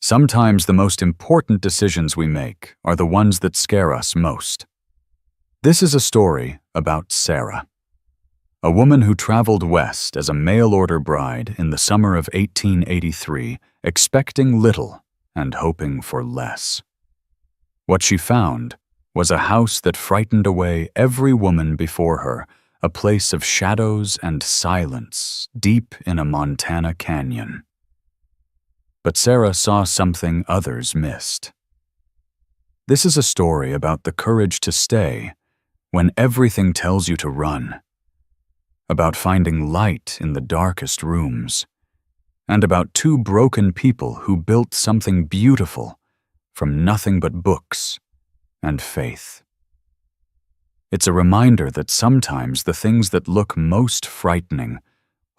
Sometimes the most important decisions we make are the ones that scare us most. This is a story about Sarah, a woman who traveled west as a mail-order bride in the summer of 1883, expecting little and hoping for less. What she found was a house that frightened away every woman before her, a place of shadows and silence deep in a Montana canyon. But Sarah saw something others missed. This is a story about the courage to stay when everything tells you to run, about finding light in the darkest rooms, and about two broken people who built something beautiful from nothing but books and faith. It's a reminder that sometimes the things that look most frightening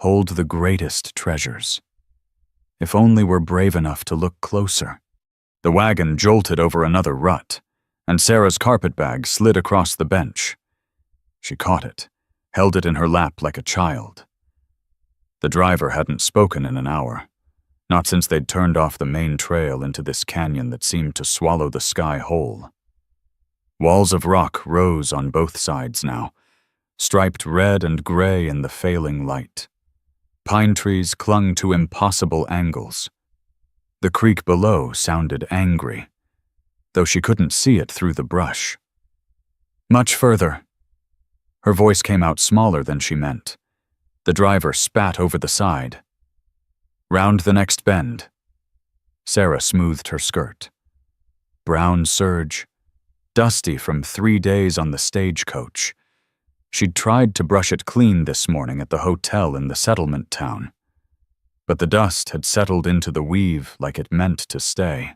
hold the greatest treasures. If only we're brave enough to look closer. The wagon jolted over another rut, and Sarah's carpetbag slid across the bench. She caught it, held it in her lap like a child. The driver hadn't spoken in an hour, not since they'd turned off the main trail into this canyon that seemed to swallow the sky whole. Walls of rock rose on both sides now, striped red and gray in the failing light. Pine trees clung to impossible angles. The creek below sounded angry, though she couldn't see it through the brush. Much further. Her voice came out smaller than she meant. The driver spat over the side. Round the next bend. Sarah smoothed her skirt. Brown serge, dusty from 3 days on the stagecoach. She'd tried to brush it clean this morning at the hotel in the settlement town, but the dust had settled into the weave like it meant to stay.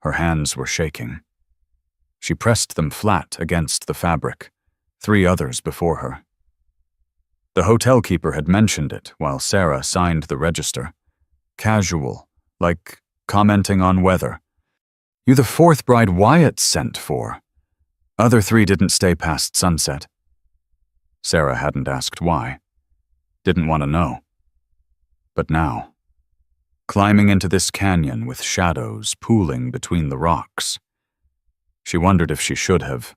Her hands were shaking. She pressed them flat against the fabric, 3 others before her. The hotel keeper had mentioned it while Sarah signed the register. Casual, like commenting on weather. "You the 4th bride Wyatt sent for." Other 3 didn't stay past sunset. Sarah hadn't asked why. Didn't want to know. But now, climbing into this canyon with shadows pooling between the rocks, she wondered if she should have.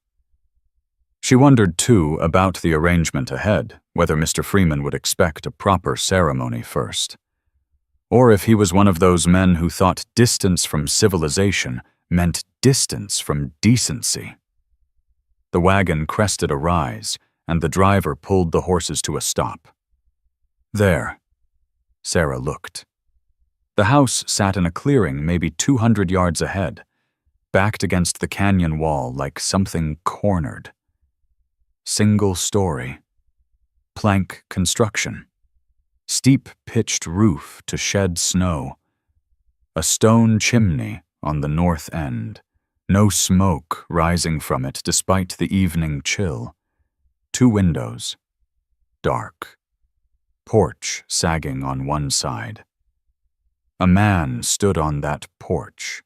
She wondered, too, about the arrangement ahead, whether Mr. Freeman would expect a proper ceremony first, or if he was one of those men who thought distance from civilization meant distance from decency. The wagon crested a rise, and the driver pulled the horses to a stop. There. Sarah looked. The house sat in a clearing maybe 200 yards ahead, backed against the canyon wall like something cornered. Single story. Plank construction. Steep pitched roof to shed snow. A stone chimney on the north end. No smoke rising from it despite the evening chill. 2 windows. Dark. Porch sagging on one side. A man stood on that porch,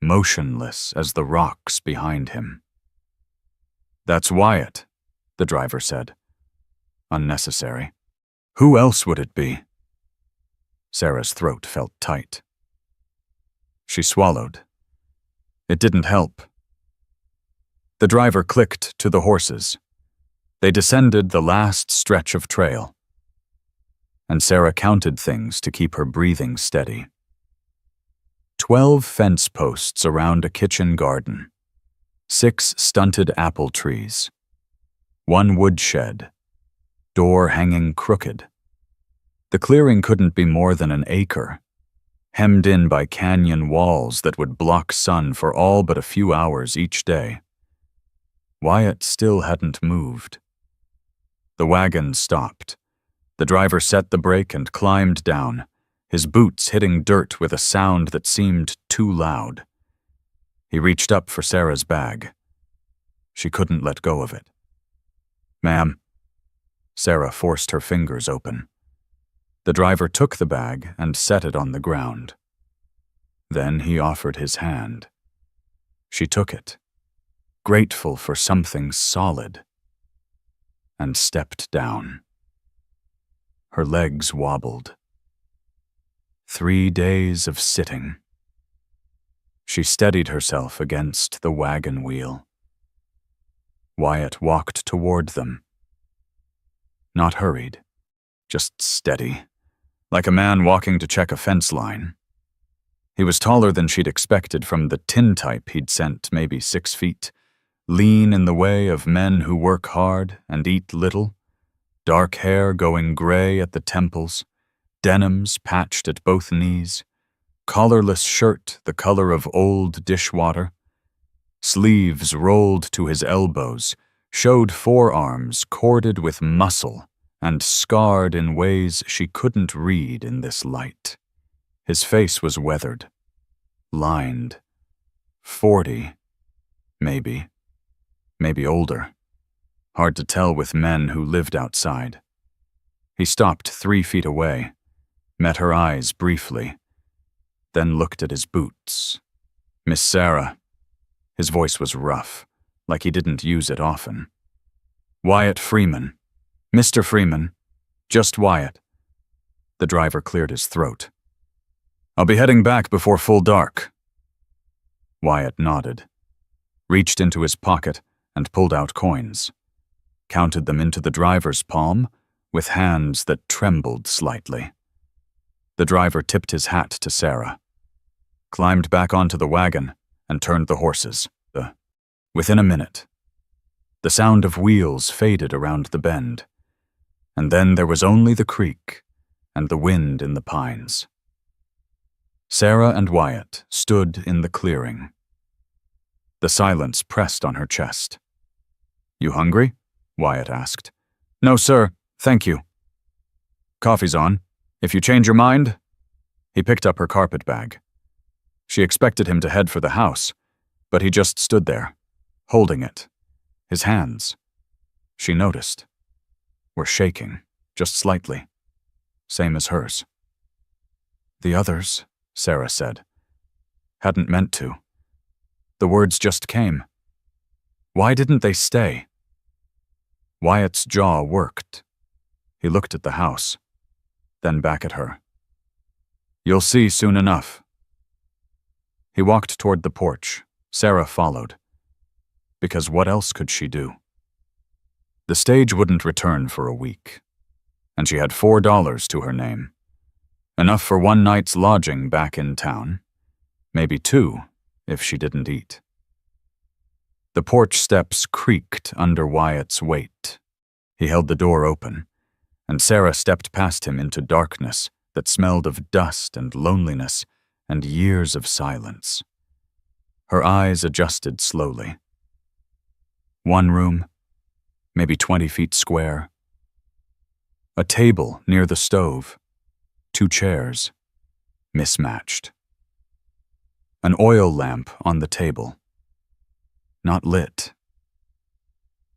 motionless as the rocks behind him. "That's Wyatt," the driver said. Unnecessary. Who else would it be? Sarah's throat felt tight. She swallowed. It didn't help. The driver clicked to the horses. They descended the last stretch of trail, and Sarah counted things to keep her breathing steady. 12 fence posts around a kitchen garden, 6 stunted apple trees, 1 woodshed, door hanging crooked. The clearing couldn't be more than an acre, hemmed in by canyon walls that would block sun for all but a few hours each day. Wyatt still hadn't moved. The wagon stopped. The driver set the brake and climbed down, his boots hitting dirt with a sound that seemed too loud. He reached up for Sarah's bag. She couldn't let go of it. "Ma'am." Sarah forced her fingers open. The driver took the bag and set it on the ground. Then he offered his hand. She took it, grateful for something solid, and stepped down. Her legs wobbled. 3 days of sitting. She steadied herself against the wagon wheel. Wyatt walked toward them. Not hurried, just steady, like a man walking to check a fence line. He was taller than she'd expected from the tin type he'd sent, maybe 6 feet, lean in the way of men who work hard and eat little, dark hair going gray at the temples, denims patched at both knees, collarless shirt the color of old dishwater, sleeves rolled to his elbows, showed forearms corded with muscle and scarred in ways she couldn't read in this light. His face was weathered, lined, 40, maybe older. Hard to tell with men who lived outside. He stopped 3 feet away, met her eyes briefly, then looked at his boots. "Miss Sarah." His voice was rough, like he didn't use it often. "Wyatt Freeman. Mr. Freeman. Just Wyatt." The driver cleared his throat. "I'll be heading back before full dark." Wyatt nodded, reached into his pocket and pulled out coins, counted them into the driver's palm with hands that trembled slightly. The driver tipped his hat to Sarah, climbed back onto the wagon, and turned the horses. Within a minute, the sound of wheels faded around the bend, and then there was only the creek and the wind in the pines. Sarah and Wyatt stood in the clearing. The silence pressed on her chest. "You hungry?" Wyatt asked. "No, sir, thank you." "Coffee's on. If you change your mind." He picked up her carpet bag. She expected him to head for the house, but he just stood there, holding it. His hands, she noticed, were shaking, just slightly, same as hers. "The others," Sarah said, "hadn't meant to. The words just came. Why didn't they stay?" Wyatt's jaw worked. He looked at the house, then back at her. "You'll see soon enough." He walked toward the porch. Sarah followed. Because what else could she do? The stage wouldn't return for a week, and she had $4 to her name. Enough for 1 night's lodging back in town. Maybe 2, if she didn't eat. The porch steps creaked under Wyatt's weight. He held the door open, and Sarah stepped past him into darkness that smelled of dust and loneliness and years of silence. Her eyes adjusted slowly. 1 room, maybe 20 feet square. A table near the stove. 2 chairs, mismatched. An oil lamp on the table. Not lit.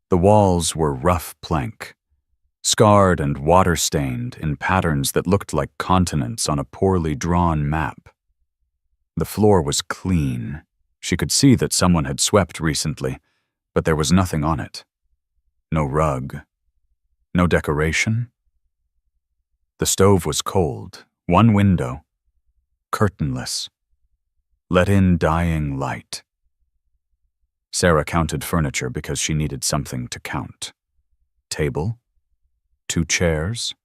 The walls were rough plank, scarred and water-stained in patterns that looked like continents on a poorly drawn map. The floor was clean. She could see that someone had swept recently, but there was nothing on it. No rug. No decoration. The stove was cold, 1 window, curtainless. Let in dying light. Sarah counted furniture because she needed something to count. Table, 2 chairs,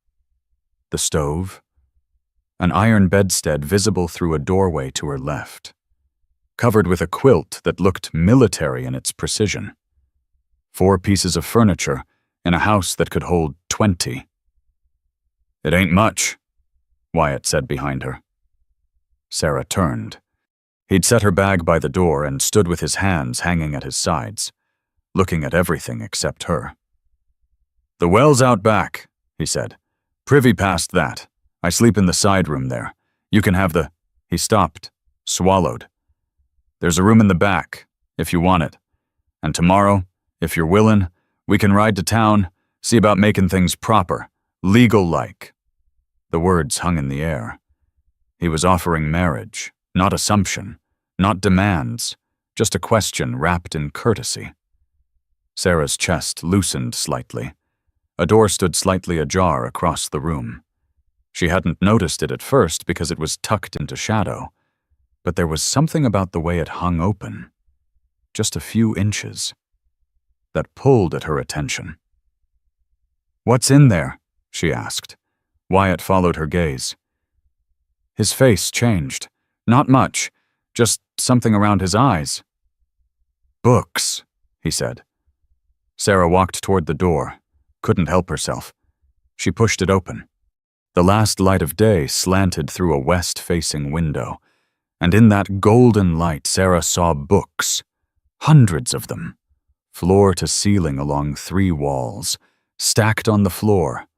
the stove, an iron bedstead visible through a doorway to her left, covered with a quilt that looked military in its precision. 4 pieces of furniture in a house that could hold 20. "It ain't much," Wyatt said behind her. Sarah turned. He'd set her bag by the door and stood with his hands hanging at his sides, looking at everything except her. "The well's out back," he said. "Privy past that. I sleep in the side room there. You can have the—" He stopped, swallowed. "There's a room in the back, if you want it. And tomorrow, if you're willin', we can ride to town, see about making things proper, legal-like." The words hung in the air. He was offering marriage, not assumption, not demands, just a question wrapped in courtesy. Sarah's chest loosened slightly. A door stood slightly ajar across the room. She hadn't noticed it at first because it was tucked into shadow, but there was something about the way it hung open, just a few inches, that pulled at her attention. "What's in there?" she asked. Wyatt followed her gaze. His face changed. Not much, just something around his eyes. "Books," he said. Sarah walked toward the door, couldn't help herself. She pushed it open. The last light of day slanted through a west-facing window, and in that golden light Sarah saw books, hundreds of them, floor to ceiling along 3 walls, stacked on the floor,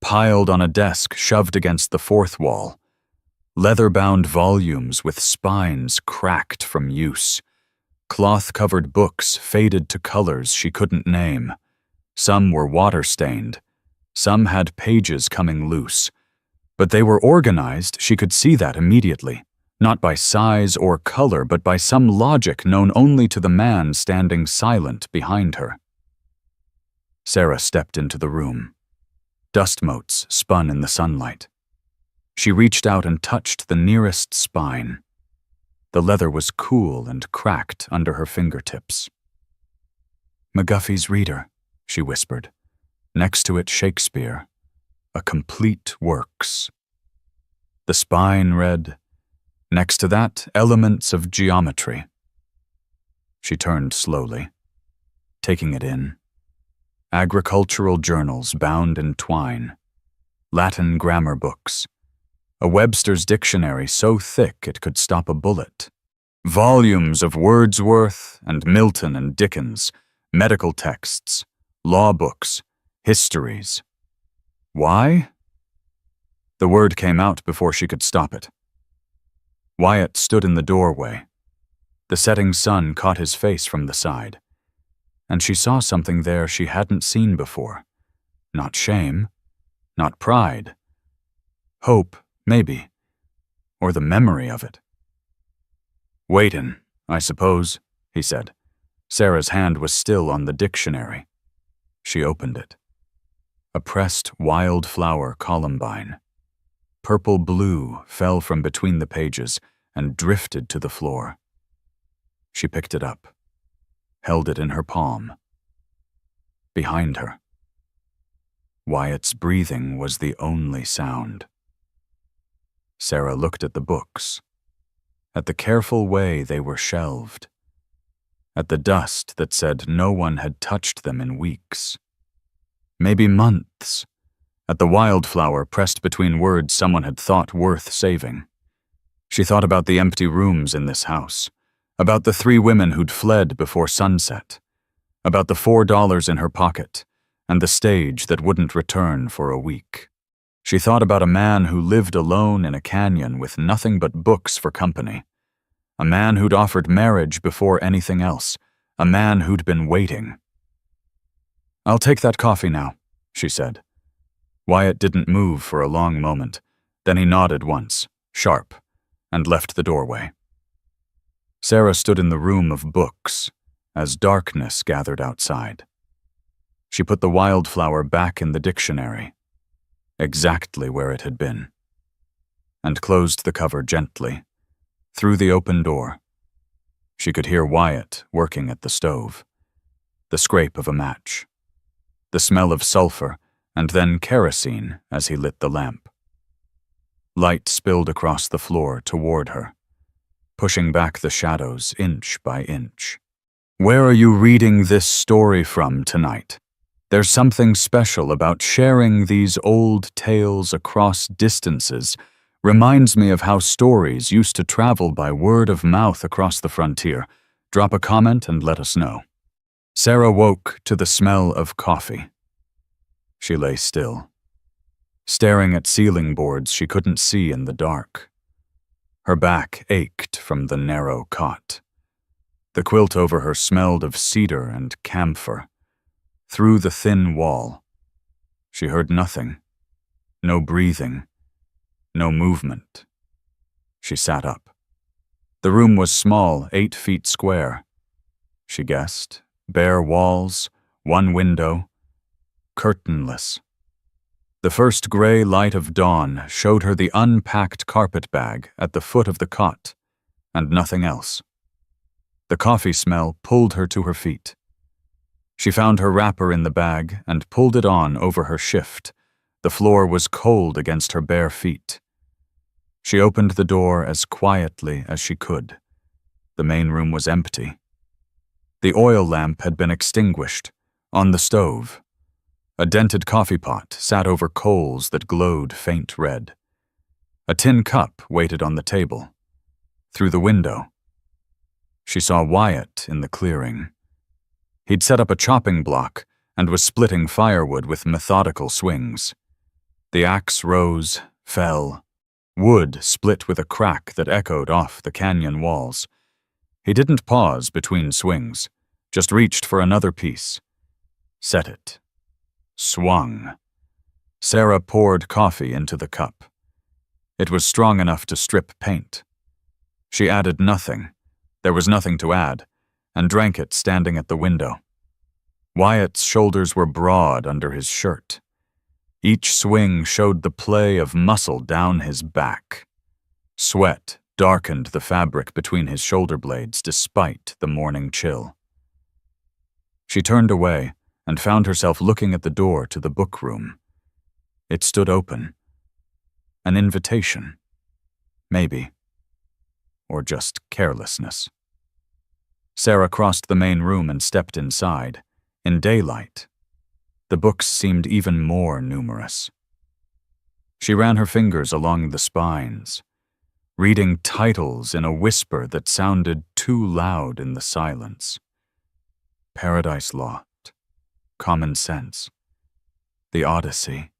piled on a desk shoved against the 4th wall, leather-bound volumes with spines cracked from use, cloth-covered books faded to colors she couldn't name. Some were water-stained, some had pages coming loose, but they were organized, she could see that immediately, not by size or color, but by some logic known only to the man standing silent behind her. Sarah stepped into the room. Dust motes spun in the sunlight. She reached out and touched the nearest spine. The leather was cool and cracked under her fingertips. "McGuffey's Reader," she whispered. Next to it, Shakespeare. A complete works. The spine read, next to that, Elements of Geometry. She turned slowly, taking it in. Agricultural journals bound in twine. Latin grammar books. A Webster's dictionary so thick it could stop a bullet. Volumes of Wordsworth and Milton and Dickens, medical texts, law books, histories. Why? The word came out before she could stop it. Wyatt stood in the doorway. The setting sun caught his face from the side, and she saw something there she hadn't seen before. Not shame, not pride. Hope, maybe, or the memory of it. "Waitin', I suppose," he said. Sarah's hand was still on the dictionary. She opened it. A pressed wildflower columbine. Purple blue fell from between the pages and drifted to the floor. She picked it up, held it in her palm. Behind her, Wyatt's breathing was the only sound. Sarah looked at the books, at the careful way they were shelved, at the dust that said no one had touched them in weeks, maybe months, at the wildflower pressed between words someone had thought worth saving. She thought about the empty rooms in this house, about the 3 women who'd fled before sunset, about the $4 in her pocket, and the stage that wouldn't return for a week. She thought about a man who lived alone in a canyon with nothing but books for company, a man who'd offered marriage before anything else, a man who'd been waiting. "I'll take that coffee now," she said. Wyatt didn't move for a long moment. Then he nodded once, sharp, and left the doorway. Sarah stood in the room of books as darkness gathered outside. She put the wildflower back in the dictionary, exactly where it had been, and closed the cover gently. Through the open door, she could hear Wyatt working at the stove, the scrape of a match, the smell of sulfur, and then kerosene as he lit the lamp. Light spilled across the floor toward her, pushing back the shadows inch by inch. "Where are you reading this story from tonight? There's something special about sharing these old tales across distances. Reminds me of how stories used to travel by word of mouth across the frontier. Drop a comment and let us know." Sarah woke to the smell of coffee. She lay still, staring at ceiling boards she couldn't see in the dark. Her back ached from the narrow cot. The quilt over her smelled of cedar and camphor. Through the thin wall, she heard nothing. No breathing, no movement. She sat up. The room was small, 8 feet square. She guessed, bare walls, 1 window, curtainless. The first gray light of dawn showed her the unpacked carpet bag at the foot of the cot, and nothing else. The coffee smell pulled her to her feet. She found her wrapper in the bag and pulled it on over her shift. The floor was cold against her bare feet. She opened the door as quietly as she could. The main room was empty. The oil lamp had been extinguished. On the stove, a dented coffee pot sat over coals that glowed faint red. A tin cup waited on the table. Through the window, she saw Wyatt in the clearing. He'd set up a chopping block and was splitting firewood with methodical swings. The axe rose, fell. Wood split with a crack that echoed off the canyon walls. He didn't pause between swings, just reached for another piece. Set it. Swung. Sarah poured coffee into the cup. It was strong enough to strip paint. She added nothing. There was nothing to add, and drank it standing at the window. Wyatt's shoulders were broad under his shirt. Each swing showed the play of muscle down his back. Sweat darkened the fabric between his shoulder blades despite the morning chill. She turned away and found herself looking at the door to the book room. It stood open. An invitation. Maybe. Or just carelessness. Sarah crossed the main room and stepped inside. In daylight, the books seemed even more numerous. She ran her fingers along the spines, reading titles in a whisper that sounded too loud in the silence. Paradise Lost. Common Sense. The Odyssey.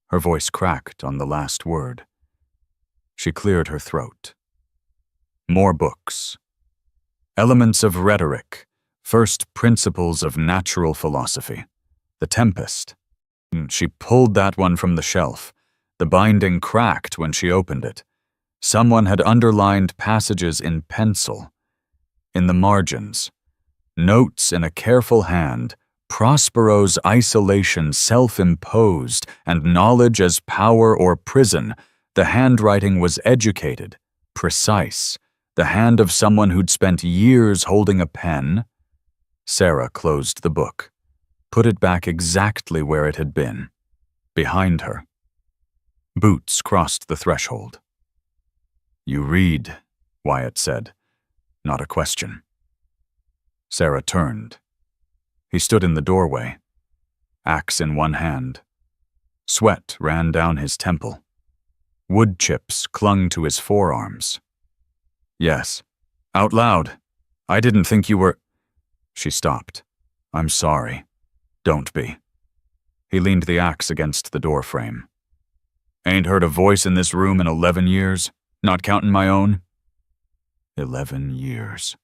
Her voice cracked on the last word. She cleared her throat. More books. Elements of Rhetoric. First Principles of Natural Philosophy. The Tempest. She pulled that one from the shelf. The binding cracked when she opened it. Someone had underlined passages in pencil. In the margins, notes in a careful hand, Prospero's isolation self-imposed and knowledge as power or prison. The handwriting was educated, precise, the hand of someone who'd spent years holding a pen. Sarah closed the book, put it back exactly where it had been, behind her. Boots crossed the threshold. "You read," Wyatt said, not a question. Sarah turned. He stood in the doorway, axe in one hand. Sweat ran down his temple. Wood chips clung to his forearms. "Yes, out loud. I didn't think you were—" She stopped. "I'm sorry. Don't be." He leaned the axe against the doorframe. "Ain't heard a voice in this room in 11 years, not counting my own." 11 years.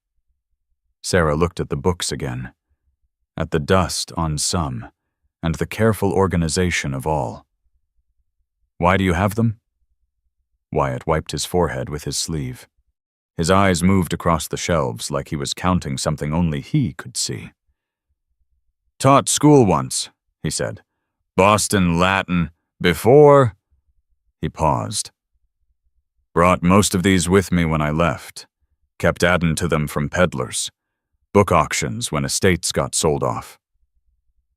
Sarah looked at the books again, at the dust on some, and the careful organization of all. "Why do you have them?" Wyatt wiped his forehead with his sleeve. His eyes moved across the shelves like he was counting something only he could see. "Taught school once," he said. "Boston Latin, before—" He paused. "Brought most of these with me when I left. Kept adding to them from peddlers. Book auctions when estates got sold off."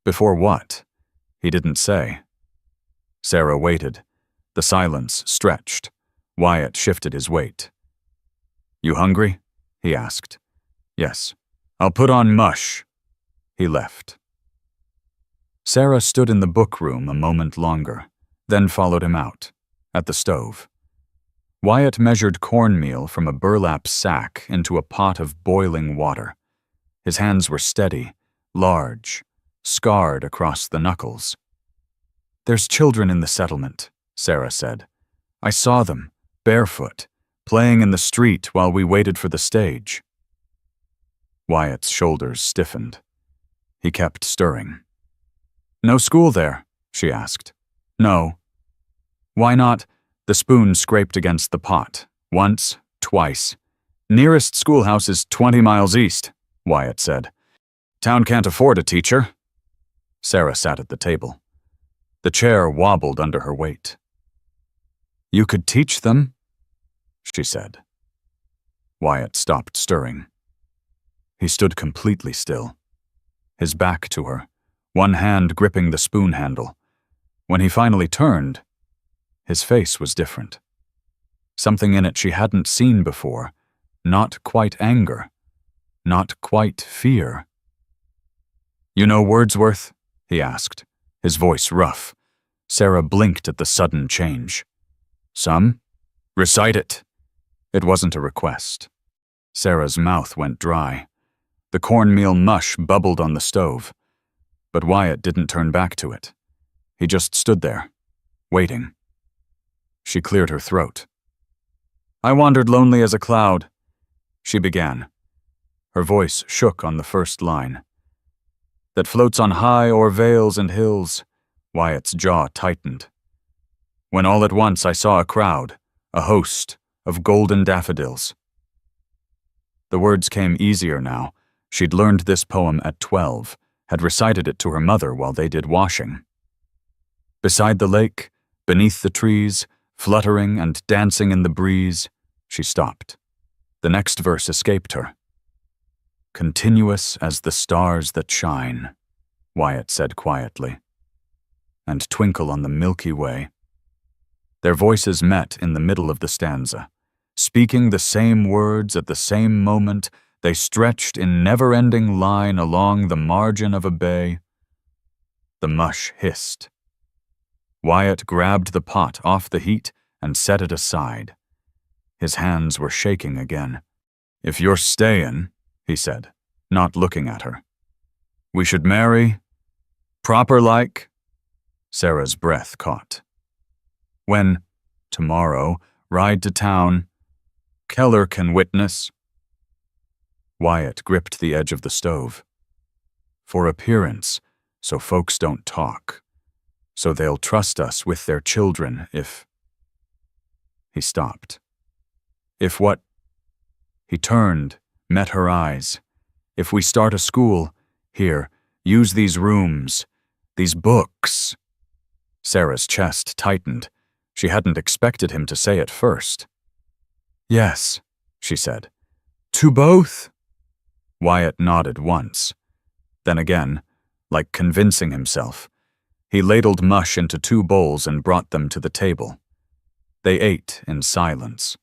"Before what?" He didn't say. Sarah waited. The silence stretched. Wyatt shifted his weight. "You hungry?" he asked. "Yes. I'll put on mush." He left. Sarah stood in the book room a moment longer, then followed him out, at the stove. Wyatt measured cornmeal from a burlap sack into a pot of boiling water. His hands were steady, large, scarred across the knuckles. "There's children in the settlement," Sarah said. "I saw them, barefoot, playing in the street while we waited for the stage." Wyatt's shoulders stiffened. He kept stirring. "No school there?" she asked. "No." "Why not?" The spoon scraped against the pot. Once, twice. "Nearest schoolhouse is 20 miles east," Wyatt said. "Town can't afford a teacher." Sarah sat at the table. The chair wobbled under her weight. "You could teach them," she said. Wyatt stopped stirring. He stood completely still, his back to her, one hand gripping the spoon handle. When he finally turned, his face was different. Something in it she hadn't seen before, not quite anger, not quite fear. "You know Wordsworth?" he asked, his voice rough. Sarah blinked at the sudden change. "Some? Recite it." It wasn't a request. Sarah's mouth went dry. The cornmeal mush bubbled on the stove. But Wyatt didn't turn back to it. He just stood there, waiting. She cleared her throat. "I wandered lonely as a cloud," she began. Her voice shook on the first line. "That floats on high o'er vales and hills." Wyatt's jaw tightened. "When all at once I saw a crowd, a host of golden daffodils." The words came easier now. She'd learned this poem at 12, had recited it to her mother while they did washing. Beside the lake, beneath the trees, fluttering and dancing in the breeze, she stopped. The next verse escaped her. "Continuous as the stars that shine," Wyatt said quietly, "and twinkle on the Milky Way." Their voices met in the middle of the stanza. Speaking the same words at the same moment, they stretched in never-ending line along the margin of a bay. The mush hissed. Wyatt grabbed the pot off the heat and set it aside. His hands were shaking again. "If you're stayin'," he said, not looking at her, "we should marry, proper like." Sarah's breath caught. "When, tomorrow, ride to town, Keller can witness." Wyatt gripped the edge of the stove. "For appearance, so folks don't talk. So they'll trust us with their children if—" He stopped. "If what?" He turned, met her eyes. "If we start a school, here, use these rooms, these books." Sarah's chest tightened. She hadn't expected him to say it first. "Yes," she said. "To both?" Wyatt nodded once. Then again, like convincing himself, he ladled mush into 2 bowls and brought them to the table. They ate in silence.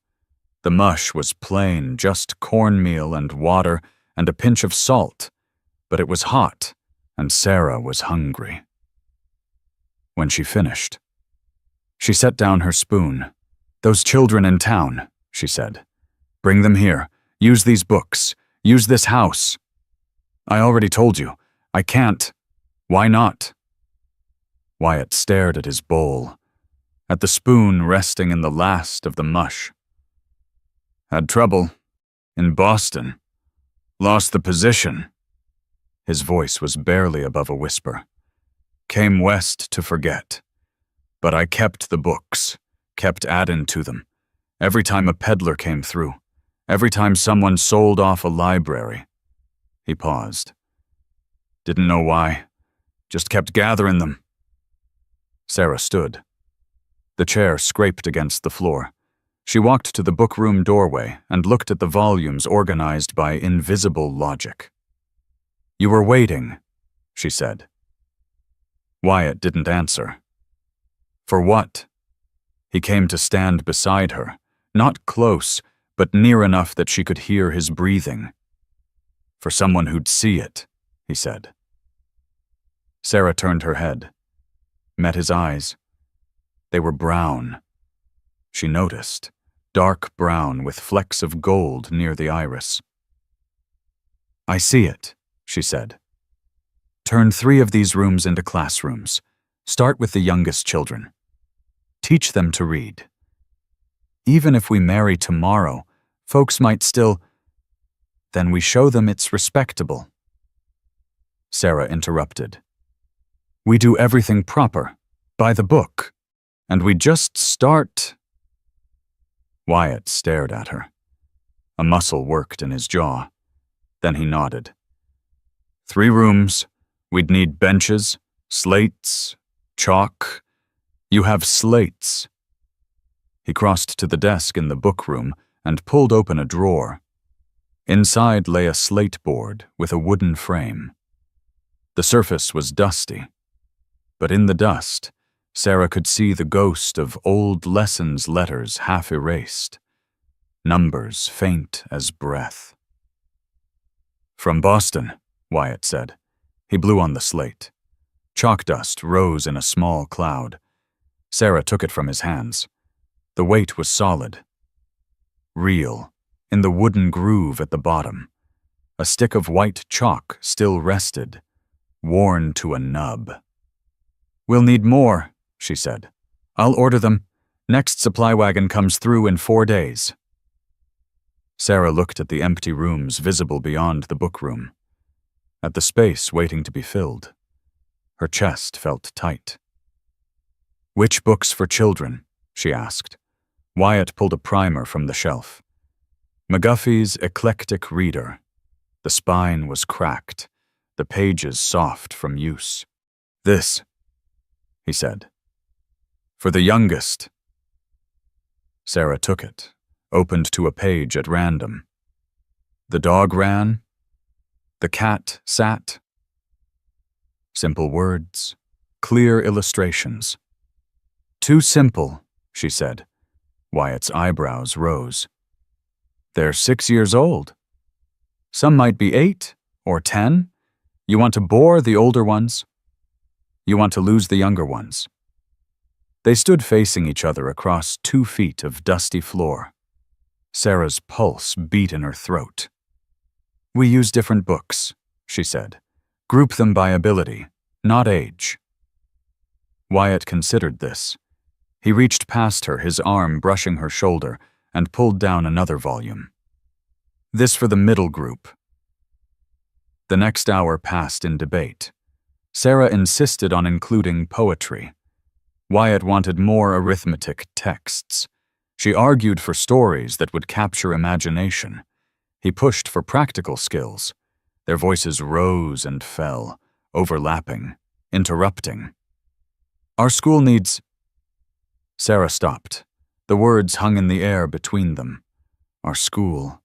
The mush was plain, just cornmeal and water and a pinch of salt, but it was hot, and Sarah was hungry. When she finished, she set down her spoon. "Those children in town," she said. "Bring them here. Use these books. Use this house." "I already told you. I can't." "Why not?" Wyatt stared at his bowl, at the spoon resting in the last of the mush. "Had trouble. In Boston. Lost the position." His voice was barely above a whisper. "Came west to forget. But I kept the books, kept adding to them. Every time a peddler came through, every time someone sold off a library." He paused. "Didn't know why. Just kept gathering them." Sarah stood. The chair scraped against the floor. She walked to the bookroom doorway and looked at the volumes organized by invisible logic. "You were waiting," she said. Wyatt didn't answer. "For what?" He came to stand beside her, not close, but near enough that she could hear his breathing. "For someone who'd see it," he said. Sarah turned her head, met his eyes. They were brown. She noticed, dark brown with flecks of gold near the iris. "I see it," she said. "Turn 3 of these rooms into classrooms. Start with the youngest children. Teach them to read. Even if we marry tomorrow, folks might still— Then we show them it's respectable." Sarah interrupted. "We do everything proper, by the book, and we just start—" Wyatt stared at her. A muscle worked in his jaw. Then he nodded. 3 rooms. We'd need benches, slates, Chalk. You have slates. He crossed to the desk in the book room and pulled open a drawer. Inside lay a slate board with a wooden frame. The surface was dusty, but in the dust, Sarah could see the ghost of old lessons letters half erased, numbers faint as breath. From Boston, Wyatt said. He blew on the slate. Chalk dust rose in a small cloud. Sarah took it from his hands. The weight was solid. Real, in the wooden groove at the bottom. A stick of white chalk still rested, worn to a nub. "We'll need more," she said. "I'll order them. Next supply wagon comes through in 4 days." Sarah looked at the empty rooms visible beyond the book room, at the space waiting to be filled. Her chest felt tight. "Which books for children?" she asked. Wyatt pulled a primer from the shelf. McGuffey's Eclectic Reader. The spine was cracked, the pages soft from use. "This," he said. "For the youngest." Sarah took it, opened to a page at random. The dog ran. The cat sat. Simple words, clear illustrations. "Too simple," she said. Wyatt's eyebrows rose. "They're 6 years old. Some might be 8 or 10. You want to bore the older ones. You want to lose the younger ones." They stood facing each other across 2 feet of dusty floor. Sarah's pulse beat in her throat. "We use different books," she said. "Group them by ability, not age." Wyatt considered this. He reached past her, his arm brushing her shoulder, and pulled down another volume. "This for the middle group." The next hour passed in debate. Sarah insisted on including poetry. Wyatt wanted more arithmetic texts. She argued for stories that would capture imagination. He pushed for practical skills. Their voices rose and fell, overlapping, interrupting. "Our school needs—" Sarah stopped. The words hung in the air between them. Our school.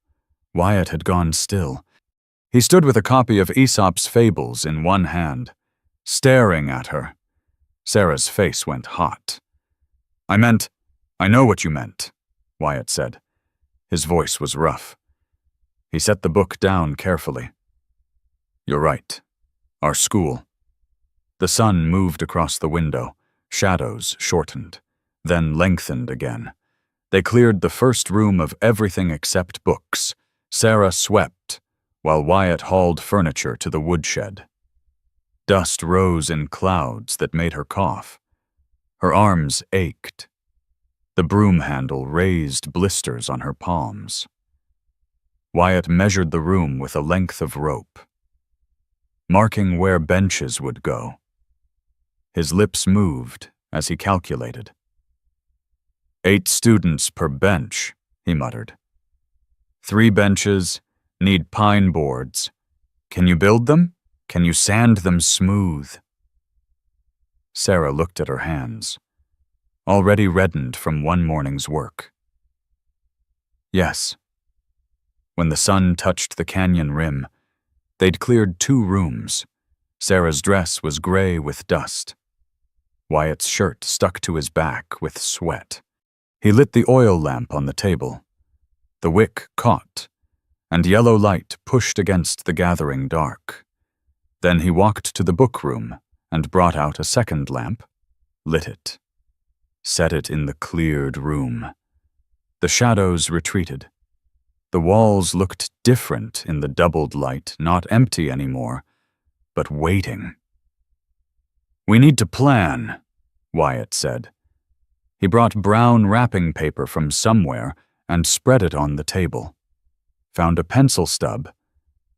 Wyatt had gone still. He stood with a copy of Aesop's Fables in one hand, staring at her. Sarah's face went hot. "I know what you meant," Wyatt said. His voice was rough. He set the book down carefully. "You're right. Our school." The sun moved across the window. Shadows shortened, then lengthened again. They cleared the first room of everything except books. Sarah swept, while Wyatt hauled furniture to the woodshed. Dust rose in clouds that made her cough. Her arms ached. The broom handle raised blisters on her palms. Wyatt measured the room with a length of rope, marking where benches would go. His lips moved as he calculated. 8 students per bench, he muttered. 3 benches, need pine boards. Can you build them? Can you sand them smooth? Sarah looked at her hands, already reddened from one morning's work. Yes. When the sun touched the canyon rim, they'd cleared 2 rooms. Sarah's dress was gray with dust. Wyatt's shirt stuck to his back with sweat. He lit the oil lamp on the table. The wick caught, and yellow light pushed against the gathering dark. Then he walked to the book room and brought out a second lamp, lit it, set it in the cleared room. The shadows retreated. The walls looked different in the doubled light, not empty anymore, but waiting. "We need to plan," Wyatt said. He brought brown wrapping paper from somewhere and spread it on the table, found a pencil stub,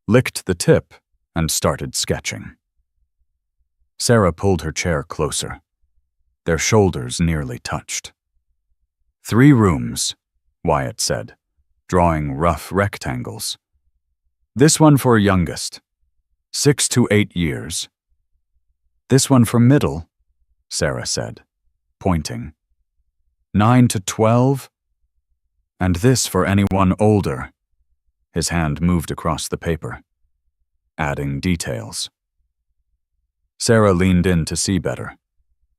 licked the tip, and started sketching. Sarah pulled her chair closer. Their shoulders nearly touched. 3 rooms, Wyatt said, drawing rough rectangles. This one for youngest, 6 to 8 years. This one for middle, Sarah said, pointing. 9 to 12? And this for anyone older. His hand moved across the paper, adding details. Sarah leaned in to see better.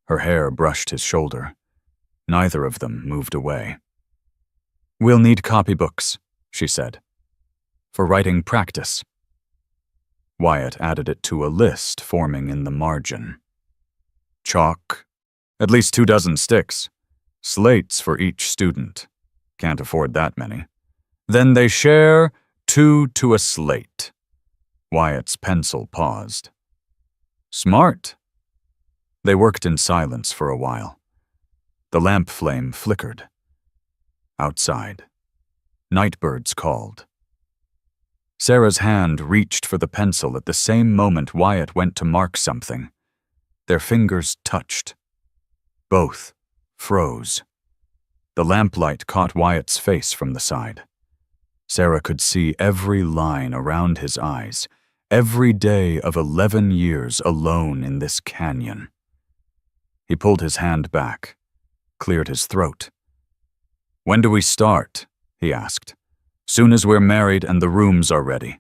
Her hair brushed his shoulder. Neither of them moved away. "We'll need copybooks," she said, "for writing practice." Wyatt added it to a list forming in the margin. Chalk, at least 24 sticks. Slates for each student. Can't afford that many. Then they share 2 to a slate. Wyatt's pencil paused. Smart. They worked in silence for a while. The lamp flame flickered. Outside, nightbirds called. Sarah's hand reached for the pencil at the same moment Wyatt went to mark something. Their fingers touched. Both froze. The lamplight caught Wyatt's face from the side. Sarah could see every line around his eyes, every day of 11 years alone in this canyon. He pulled his hand back, cleared his throat. "When do we start?" he asked. "Soon as we're married and the rooms are ready.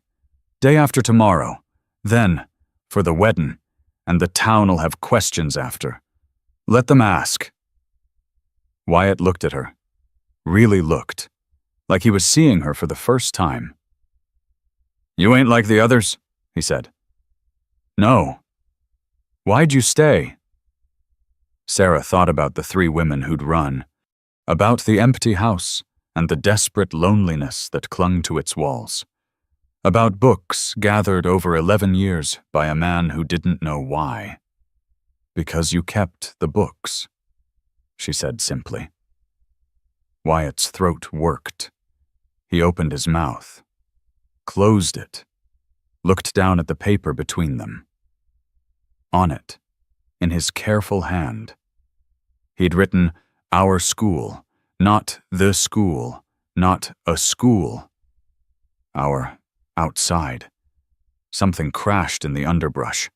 Day after tomorrow. Then, for the weddin', and the town'll have questions after. Let them ask." Wyatt looked at her. Really looked. Like he was seeing her for the first time. "You ain't like the others?" he said. "No. Why'd you stay?" Sarah thought about the 3 women who'd run, about the empty house and the desperate loneliness that clung to its walls, about books gathered over 11 years by a man who didn't know why. "Because you kept the books," she said simply. Wyatt's throat worked. He opened his mouth, closed it, looked down at the paper between them. On it, in his careful hand, he'd written, "Our school," not "the school," not "a school." Our outside. Something crashed in the underbrush.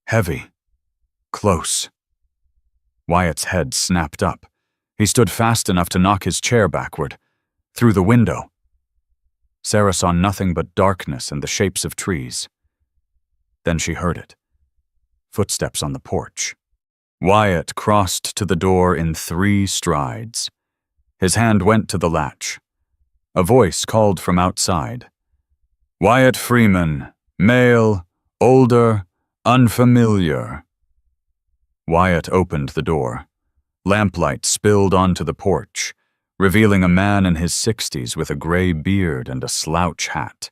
Heavy. Close. Wyatt's head snapped up. He stood fast enough to knock his chair backward. Through the window. Sarah saw nothing but darkness and the shapes of trees. Then she heard it. Footsteps on the porch. Wyatt crossed to the door in 3 strides. His hand went to the latch. A voice called from outside. "Wyatt Freeman, male, older, unfamiliar." Wyatt opened the door. Lamplight spilled onto the porch, revealing a man in his 60s with a gray beard and a slouch hat.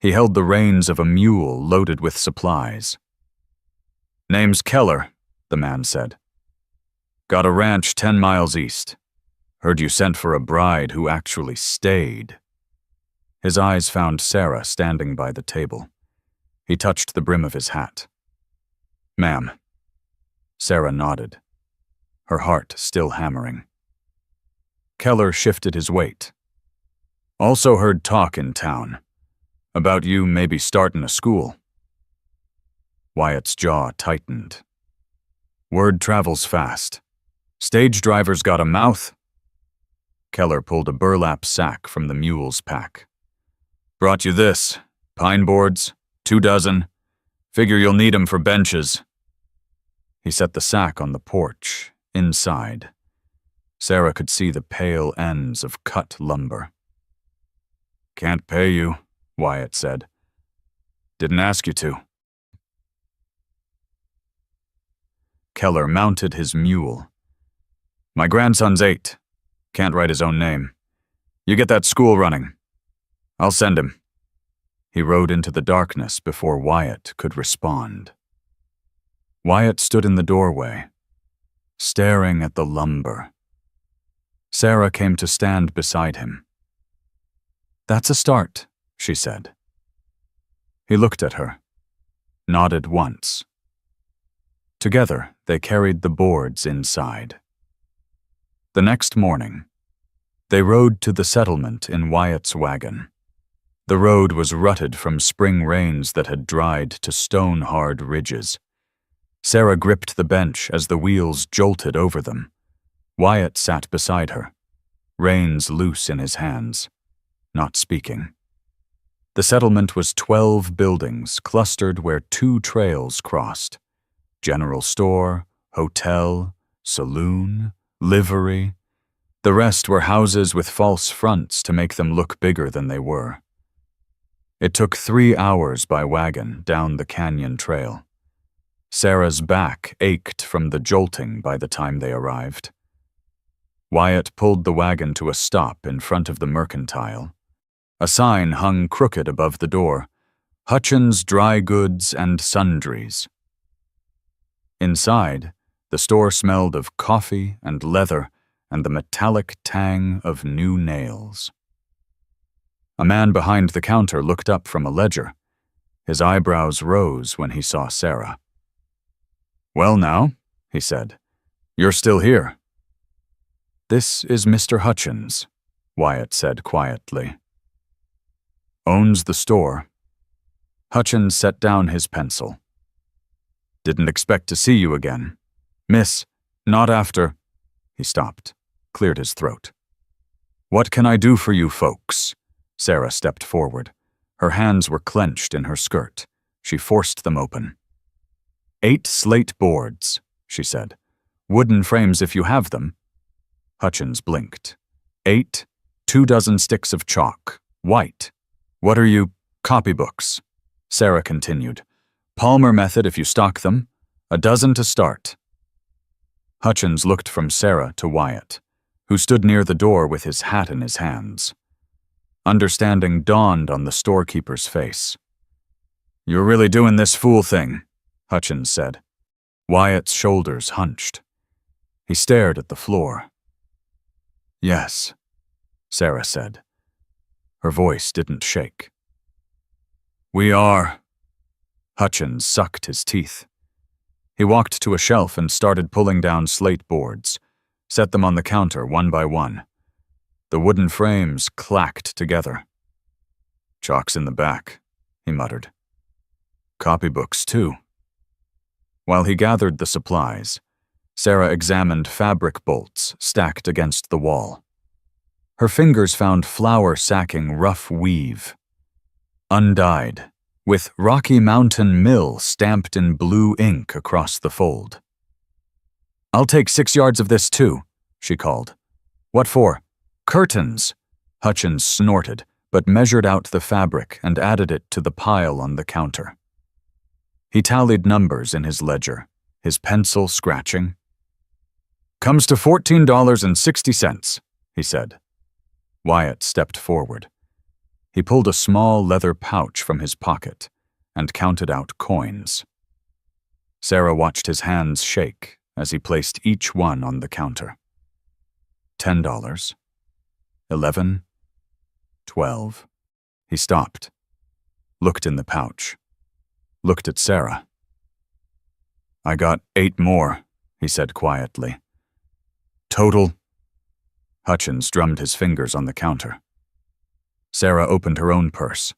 He held the reins of a mule loaded with supplies. "Name's Keller," the man said. "Got a ranch 10 miles east. Heard you sent for a bride who actually stayed." His eyes found Sarah standing by the table. He touched the brim of his hat. "Ma'am." Sarah nodded, her heart still hammering. Keller shifted his weight. "Also heard talk in town. About you maybe startin' a school." Wyatt's jaw tightened. "Word travels fast. Stage driver's got a mouth." Keller pulled a burlap sack from the mule's pack. "Brought you this. Pine boards, 2 dozen. Figure you'll need 'em for benches." He set the sack on the porch, inside. Sarah could see the pale ends of cut lumber. "Can't pay you," Wyatt said. "Didn't ask you to." Keller mounted his mule. "My grandson's 8. Can't write his own name. You get that school running. I'll send him." He rode into the darkness before Wyatt could respond. Wyatt stood in the doorway, staring at the lumber. Sarah came to stand beside him. "That's a start," she said. He looked at her, nodded once. Together, they carried the boards inside. The next morning, they rode to the settlement in Wyatt's wagon. The road was rutted from spring rains that had dried to stone-hard ridges. Sarah gripped the bench as the wheels jolted over them. Wyatt sat beside her, reins loose in his hands, not speaking. The settlement was 12 buildings clustered where 2 trails crossed. General store, hotel, saloon, livery. The rest were houses with false fronts to make them look bigger than they were. It took 3 hours by wagon down the canyon trail. Sarah's back ached from the jolting by the time they arrived. Wyatt pulled the wagon to a stop in front of the Mercantile. A sign hung crooked above the door, Hutchins Dry Goods and Sundries. Inside, the store smelled of coffee and leather and the metallic tang of new nails. A man behind the counter looked up from a ledger. His eyebrows rose when he saw Sarah. "Well now," he said, "you're still here." "This is Mr. Hutchins," Wyatt said quietly. "Owns the store." Hutchins set down his pencil. "Didn't expect to see you again. Miss, not after—" He stopped, cleared his throat. "What can I do for you folks?" Sarah stepped forward. Her hands were clenched in her skirt. She forced them open. "8 slate boards," she said. "Wooden frames if you have them." Hutchins blinked. 8, 2 dozen sticks of chalk, white. "What are you, copybooks?" Sarah continued. "Palmer method if you stock them. A dozen to start." Hutchins looked from Sarah to Wyatt, who stood near the door with his hat in his hands. Understanding dawned on the storekeeper's face. "You're really doing this fool thing," Hutchins said. Wyatt's shoulders hunched. He stared at the floor. "Yes," Sarah said. Her voice didn't shake. "We are." Hutchins sucked his teeth. He walked to a shelf and started pulling down slate boards, set them on the counter one by one. The wooden frames clacked together. "Chalk's in the back," he muttered. "Copybooks, too." While he gathered the supplies, Sarah examined fabric bolts stacked against the wall. Her fingers found flour-sacking rough weave. Undyed, with Rocky Mountain Mill stamped in blue ink across the fold. "I'll take 6 yards of this, too," she called. "What for?" "Curtains," Hutchins snorted, but measured out the fabric and added it to the pile on the counter. He tallied numbers in his ledger, his pencil scratching. "Comes to $14.60, he said. Wyatt stepped forward. He pulled a small leather pouch from his pocket and counted out coins. Sarah watched his hands shake as he placed each one on the counter. $10, 11, 12. He stopped, looked in the pouch, looked at Sarah. "I got 8 more, he said quietly. "Total." Hutchins drummed his fingers on the counter. Sarah opened her own purse.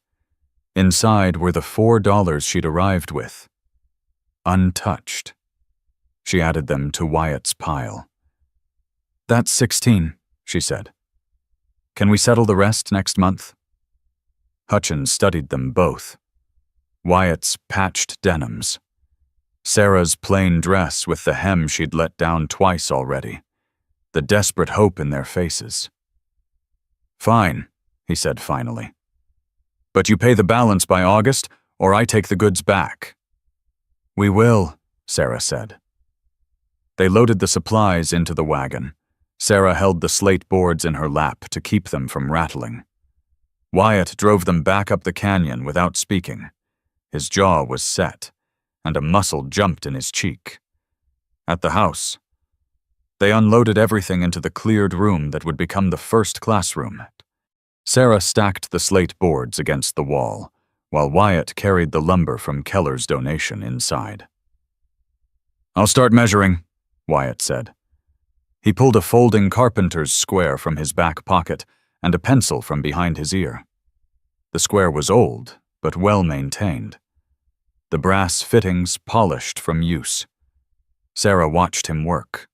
Inside were the $4 she'd arrived with. Untouched. She added them to Wyatt's pile. "That's 16, she said. "Can we settle the rest next month?" Hutchins studied them both. Wyatt's patched denims. Sarah's plain dress with the hem she'd let down twice already. The desperate hope in their faces. "Fine," he said finally. "But you pay the balance by August, or I take the goods back." "We will," Sarah said. They loaded the supplies into the wagon. Sarah held the slate boards in her lap to keep them from rattling. Wyatt drove them back up the canyon without speaking. His jaw was set, and a muscle jumped in his cheek. At the house, they unloaded everything into the cleared room that would become the first classroom. Sarah stacked the slate boards against the wall, while Wyatt carried the lumber from Keller's donation inside. "I'll start measuring," Wyatt said. He pulled a folding carpenter's square from his back pocket and a pencil from behind his ear. The square was old, but well maintained. The brass fittings polished from use. Sarah watched him work.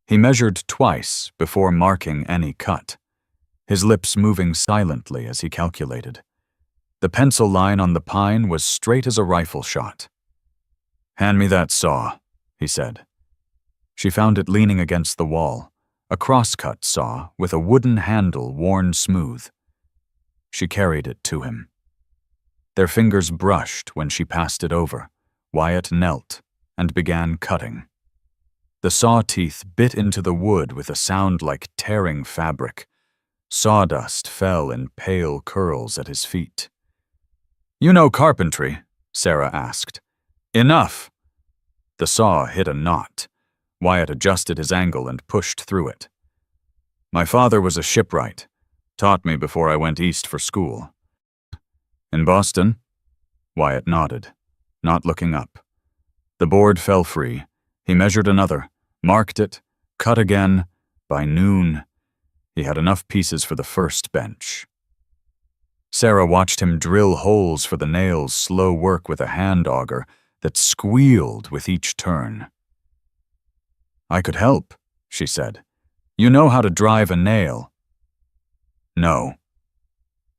He measured twice before marking any cut, his lips moving silently as he calculated. The pencil line on the pine was straight as a rifle shot. "Hand me that saw," he said. She found it leaning against the wall, a crosscut saw with a wooden handle worn smooth. She carried it to him. Their fingers brushed when she passed it over. Wyatt knelt and began cutting. The saw teeth bit into the wood with a sound like tearing fabric. Sawdust fell in pale curls at his feet. "You know carpentry?" Sarah asked. "Enough!" The saw hit a knot. Wyatt adjusted his angle and pushed through it. "My father was a shipwright. Taught me before I went east for school." "In Boston?" Wyatt nodded, not looking up. The board fell free. He measured another, marked it, cut again. By noon, he had enough pieces for the first bench. Sarah watched him drill holes for the nails' slow work with a hand auger that squealed with each turn. "I could help," she said. "You know how to drive a nail." "No."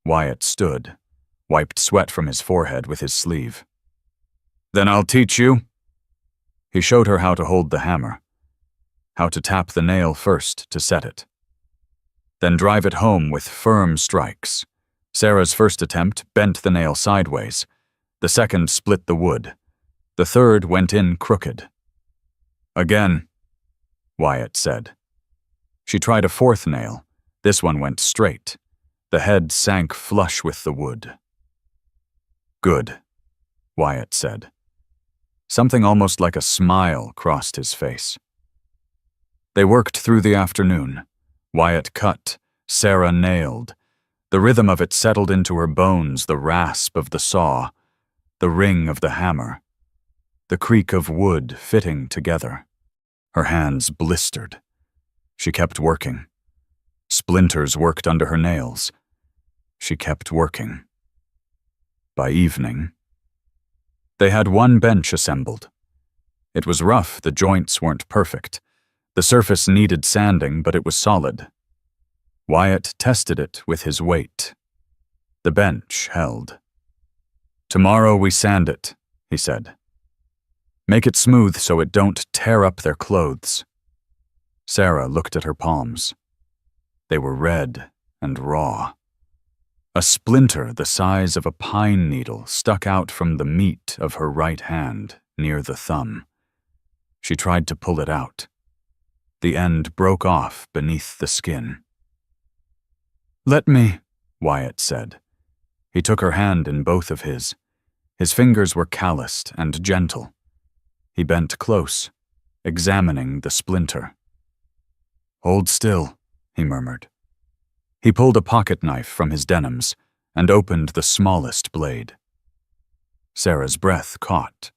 Wyatt stood, wiped sweat from his forehead with his sleeve. "Then I'll teach you." He showed her how to hold the hammer, how to tap the nail first to set it, then drive it home with firm strikes. Sarah's first attempt bent the nail sideways. The second split the wood. The third went in crooked. "Again," Wyatt said. She tried a fourth nail. This one went straight. The head sank flush with the wood. "Good," Wyatt said. Something almost like a smile crossed his face. They worked through the afternoon. Wyatt cut, Sarah nailed. The rhythm of it settled into her bones, the rasp of the saw, the ring of the hammer, the creak of wood fitting together. Her hands blistered. She kept working. Splinters worked under her nails. She kept working. By evening, they had one bench assembled. It was rough, the joints weren't perfect. The surface needed sanding, but it was solid. Wyatt tested it with his weight. The bench held. "Tomorrow we sand it," he said. "Make it smooth so it don't tear up their clothes." Sarah looked at her palms. They were red and raw. A splinter the size of a pine needle stuck out from the meat of her right hand near the thumb. She tried to pull it out. The end broke off beneath the skin. "Let me," Wyatt said. He took her hand in both of his. His fingers were calloused and gentle. He bent close, examining the splinter. "Hold still," he murmured. He pulled a pocket knife from his denims and opened the smallest blade. Sarah's breath caught.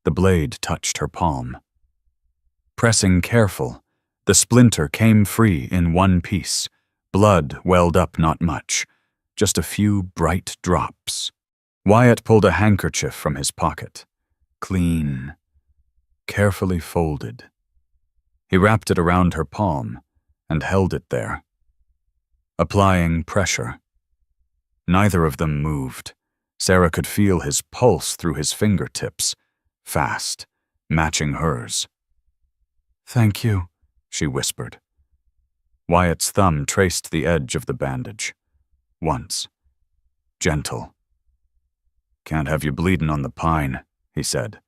The blade touched her palm. Pressing careful, the splinter came free in one piece. Blood welled up not much, just a few bright drops. Wyatt pulled a handkerchief from his pocket. Clean, carefully folded. He wrapped it around her palm and held it there, applying pressure. Neither of them moved. Sarah could feel his pulse through his fingertips, fast, matching hers. "Thank you," she whispered. Wyatt's thumb traced the edge of the bandage. Once. Gentle. "Can't have you bleedin' on the pine," he said,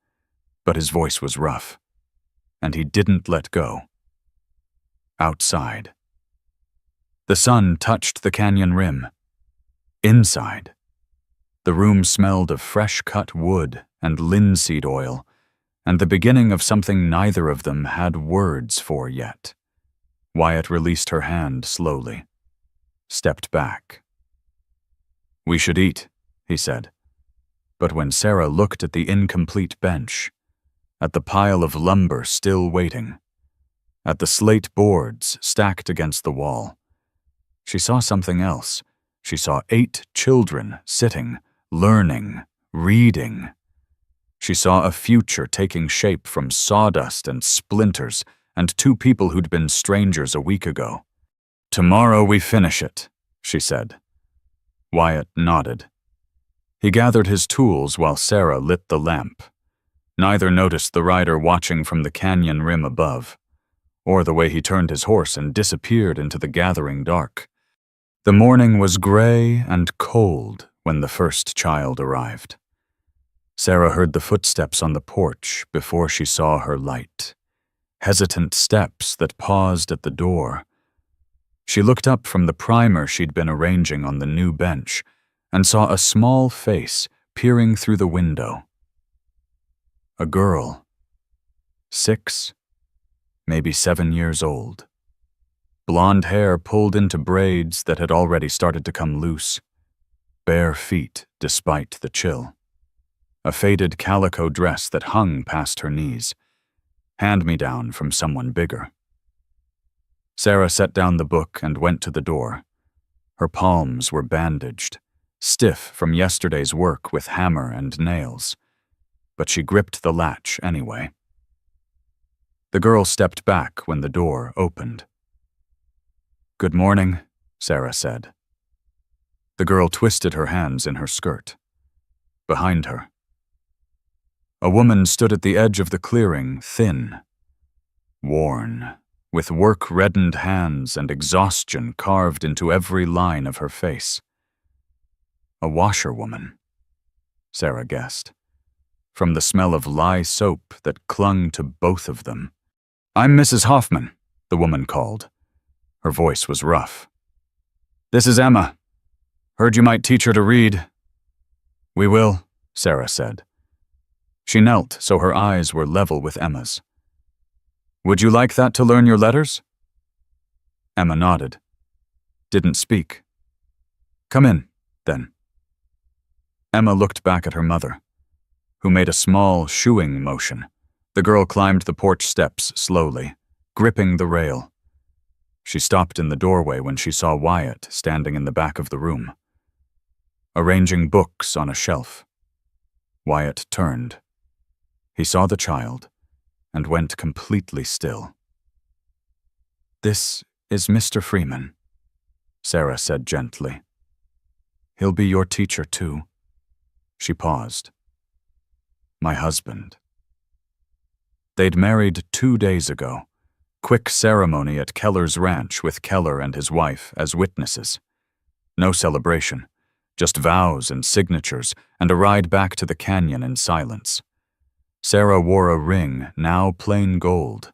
but his voice was rough, and he didn't let go. Outside. The sun touched the canyon rim. Inside. The room smelled of fresh-cut wood and linseed oil, and the beginning of something neither of them had words for yet. Wyatt released her hand slowly, stepped back. "We should eat," he said. But when Sarah looked at the incomplete bench, at the pile of lumber still waiting, at the slate boards stacked against the wall, she saw something else. She saw 8 children sitting, learning, reading. She saw a future taking shape from sawdust and splinters and two people who'd been strangers a week ago. "Tomorrow we finish it," she said. Wyatt nodded. He gathered his tools while Sarah lit the lamp. Neither noticed the rider watching from the canyon rim above, or the way he turned his horse and disappeared into the gathering dark. The morning was gray and cold when the first child arrived. Sarah heard the footsteps on the porch before she saw her light. Hesitant steps that paused at the door. She looked up from the primer she'd been arranging on the new bench and saw a small face peering through the window. A girl. 6, maybe 7 years old. Blonde hair pulled into braids that had already started to come loose. Bare feet despite the chill. A faded calico dress that hung past her knees. Hand-me-down from someone bigger. Sarah set down the book and went to the door. Her palms were bandaged, stiff from yesterday's work with hammer and nails, but she gripped the latch anyway. The girl stepped back when the door opened. "Good morning," Sarah said. The girl twisted her hands in her skirt. Behind her, a woman stood at the edge of the clearing, thin, worn, with work-reddened hands and exhaustion carved into every line of her face. A washerwoman, Sarah guessed, from the smell of lye soap that clung to both of them. "I'm Mrs. Hoffman," the woman called. Her voice was rough. "This is Emma. Heard you might teach her to read." "We will," Sarah said. She knelt so her eyes were level with Emma's. "Would you like that to learn your letters?" Emma nodded. Didn't speak. "Come in, then." Emma looked back at her mother, who made a small shooing motion. The girl climbed the porch steps slowly, gripping the rail. She stopped in the doorway when she saw Wyatt standing in the back of the room, arranging books on a shelf. Wyatt turned. He saw the child and went completely still. "This is Mr. Freeman," Sarah said gently. "He'll be your teacher, too." She paused. "My husband." They'd married 2 days ago. Quick ceremony at Keller's ranch with Keller and his wife as witnesses. No celebration, just vows and signatures and a ride back to the canyon in silence. Sarah wore a ring, now plain gold,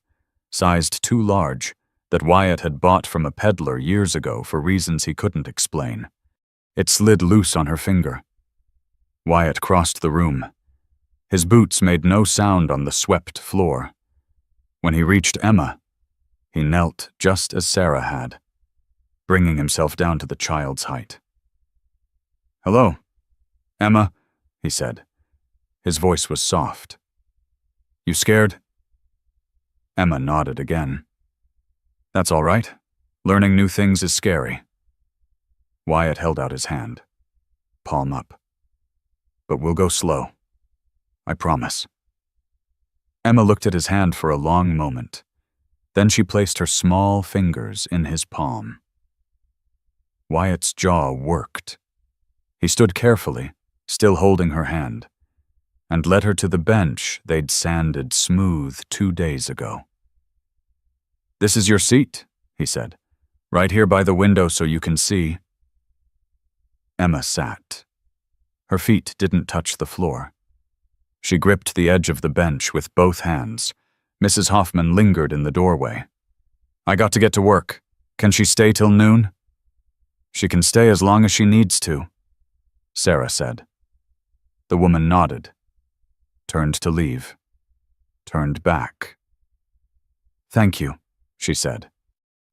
sized too large, that Wyatt had bought from a peddler years ago for reasons he couldn't explain. It slid loose on her finger. Wyatt crossed the room. His boots made no sound on the swept floor. When he reached Emma, he knelt just as Sarah had, bringing himself down to the child's height. "Hello, Emma," he said. His voice was soft. "You scared?" Emma nodded again. "That's all right. Learning new things is scary." Wyatt held out his hand, palm up. "But we'll go slow. I promise." Emma looked at his hand for a long moment. Then she placed her small fingers in his palm. Wyatt's jaw worked. He stood carefully, still holding her hand, and led her to the bench they'd sanded smooth 2 days ago. "This is your seat," he said. "Right here by the window so you can see." Emma sat. Her feet didn't touch the floor. She gripped the edge of the bench with both hands. Mrs. Hoffman lingered in the doorway. "I got to get to work. Can she stay till noon?" "She can stay as long as she needs to," Sarah said. The woman nodded, turned to leave, turned back. "Thank you," she said.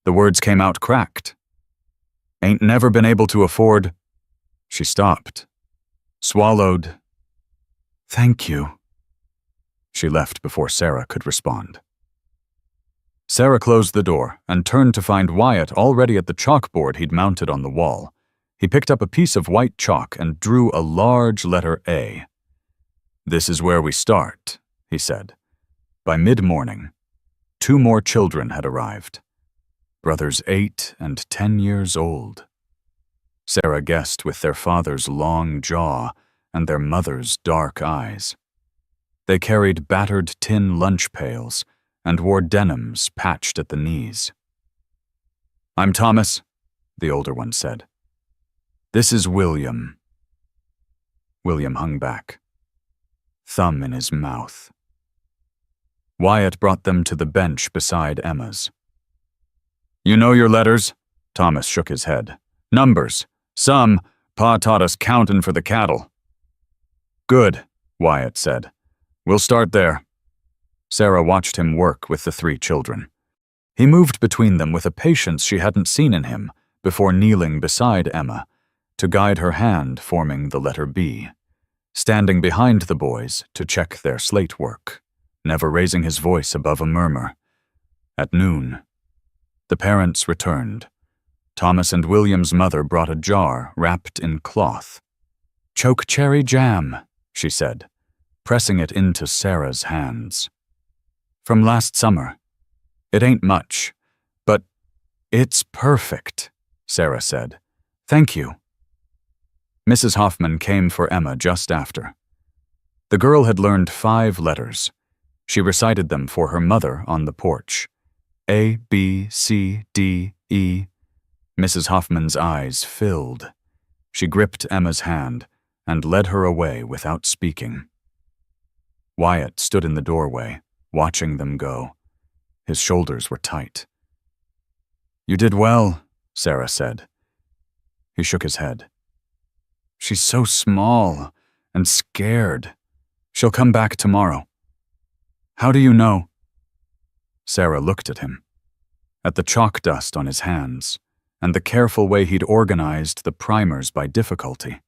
The words came out cracked. "Ain't never been able to afford—" She stopped, swallowed. "Thank you." She left before Sarah could respond. Sarah closed the door and turned to find Wyatt already at the chalkboard he'd mounted on the wall. He picked up a piece of white chalk and drew a large letter A. "This is where we start," he said. By mid-morning, 2 more children had arrived. Brothers 8 and 10 years old. Sarah guessed with their father's long jaw and their mother's dark eyes. They carried battered tin lunch pails and wore denims patched at the knees. "I'm Thomas," the older one said. "This is William." William hung back, thumb in his mouth. Wyatt brought them to the bench beside Emma's. "You know your letters?" Thomas shook his head. "Numbers. Some. Pa taught us countin' for the cattle." "Good," Wyatt said. "We'll start there." Sarah watched him work with the 3 children. He moved between them with a patience she hadn't seen in him before kneeling beside Emma to guide her hand forming the letter B, standing behind the boys to check their slate work, never raising his voice above a murmur. At noon, the parents returned. Thomas and William's mother brought a jar wrapped in cloth. "Choke cherry jam," she said, pressing it into Sarah's hands. "From last summer. It ain't much, but it's perfect," Sarah said. "Thank you." Mrs. Hoffman came for Emma just after. The girl had learned 5 letters. She recited them for her mother on the porch. A, B, C, D, E. Mrs. Hoffman's eyes filled. She gripped Emma's hand and led her away without speaking. Wyatt stood in the doorway, watching them go. His shoulders were tight. "You did well," Sarah said. He shook his head. "She's so small and scared. She'll come back tomorrow." "How do you know?" Sarah looked at him, at the chalk dust on his hands, and the careful way he'd organized the primers by difficulty,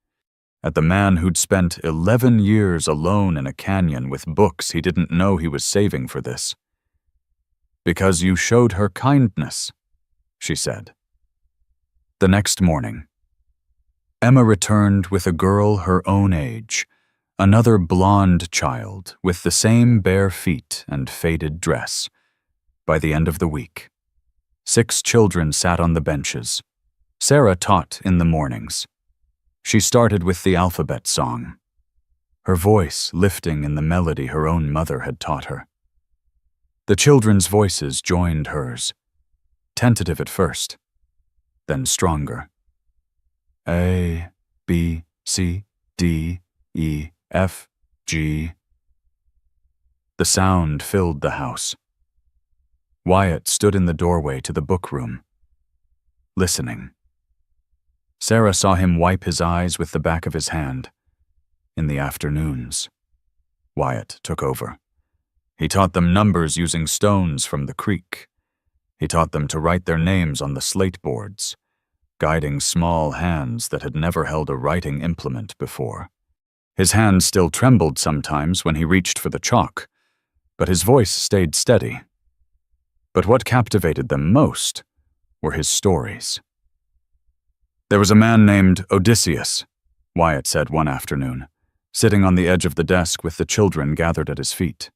at the man who'd spent 11 years alone in a canyon with books he didn't know he was saving for this. "Because you showed her kindness," she said. The next morning, Emma returned with a girl her own age, another blonde child with the same bare feet and faded dress. By the end of the week, 6 children sat on the benches. Sarah taught in the mornings. She started with the alphabet song, her voice lifting in the melody her own mother had taught her. The children's voices joined hers, tentative at first, then stronger. A, B, C, D, E, F, G. The sound filled the house. Wyatt stood in the doorway to the book room, listening. Sarah saw him wipe his eyes with the back of his hand. In the afternoons, Wyatt took over. He taught them numbers using stones from the creek. He taught them to write their names on the slate boards, guiding small hands that had never held a writing implement before. His hands still trembled sometimes when he reached for the chalk, but his voice stayed steady. But what captivated them most were his stories. "There was a man named Odysseus," Wyatt said one afternoon, sitting on the edge of the desk with the children gathered at his feet.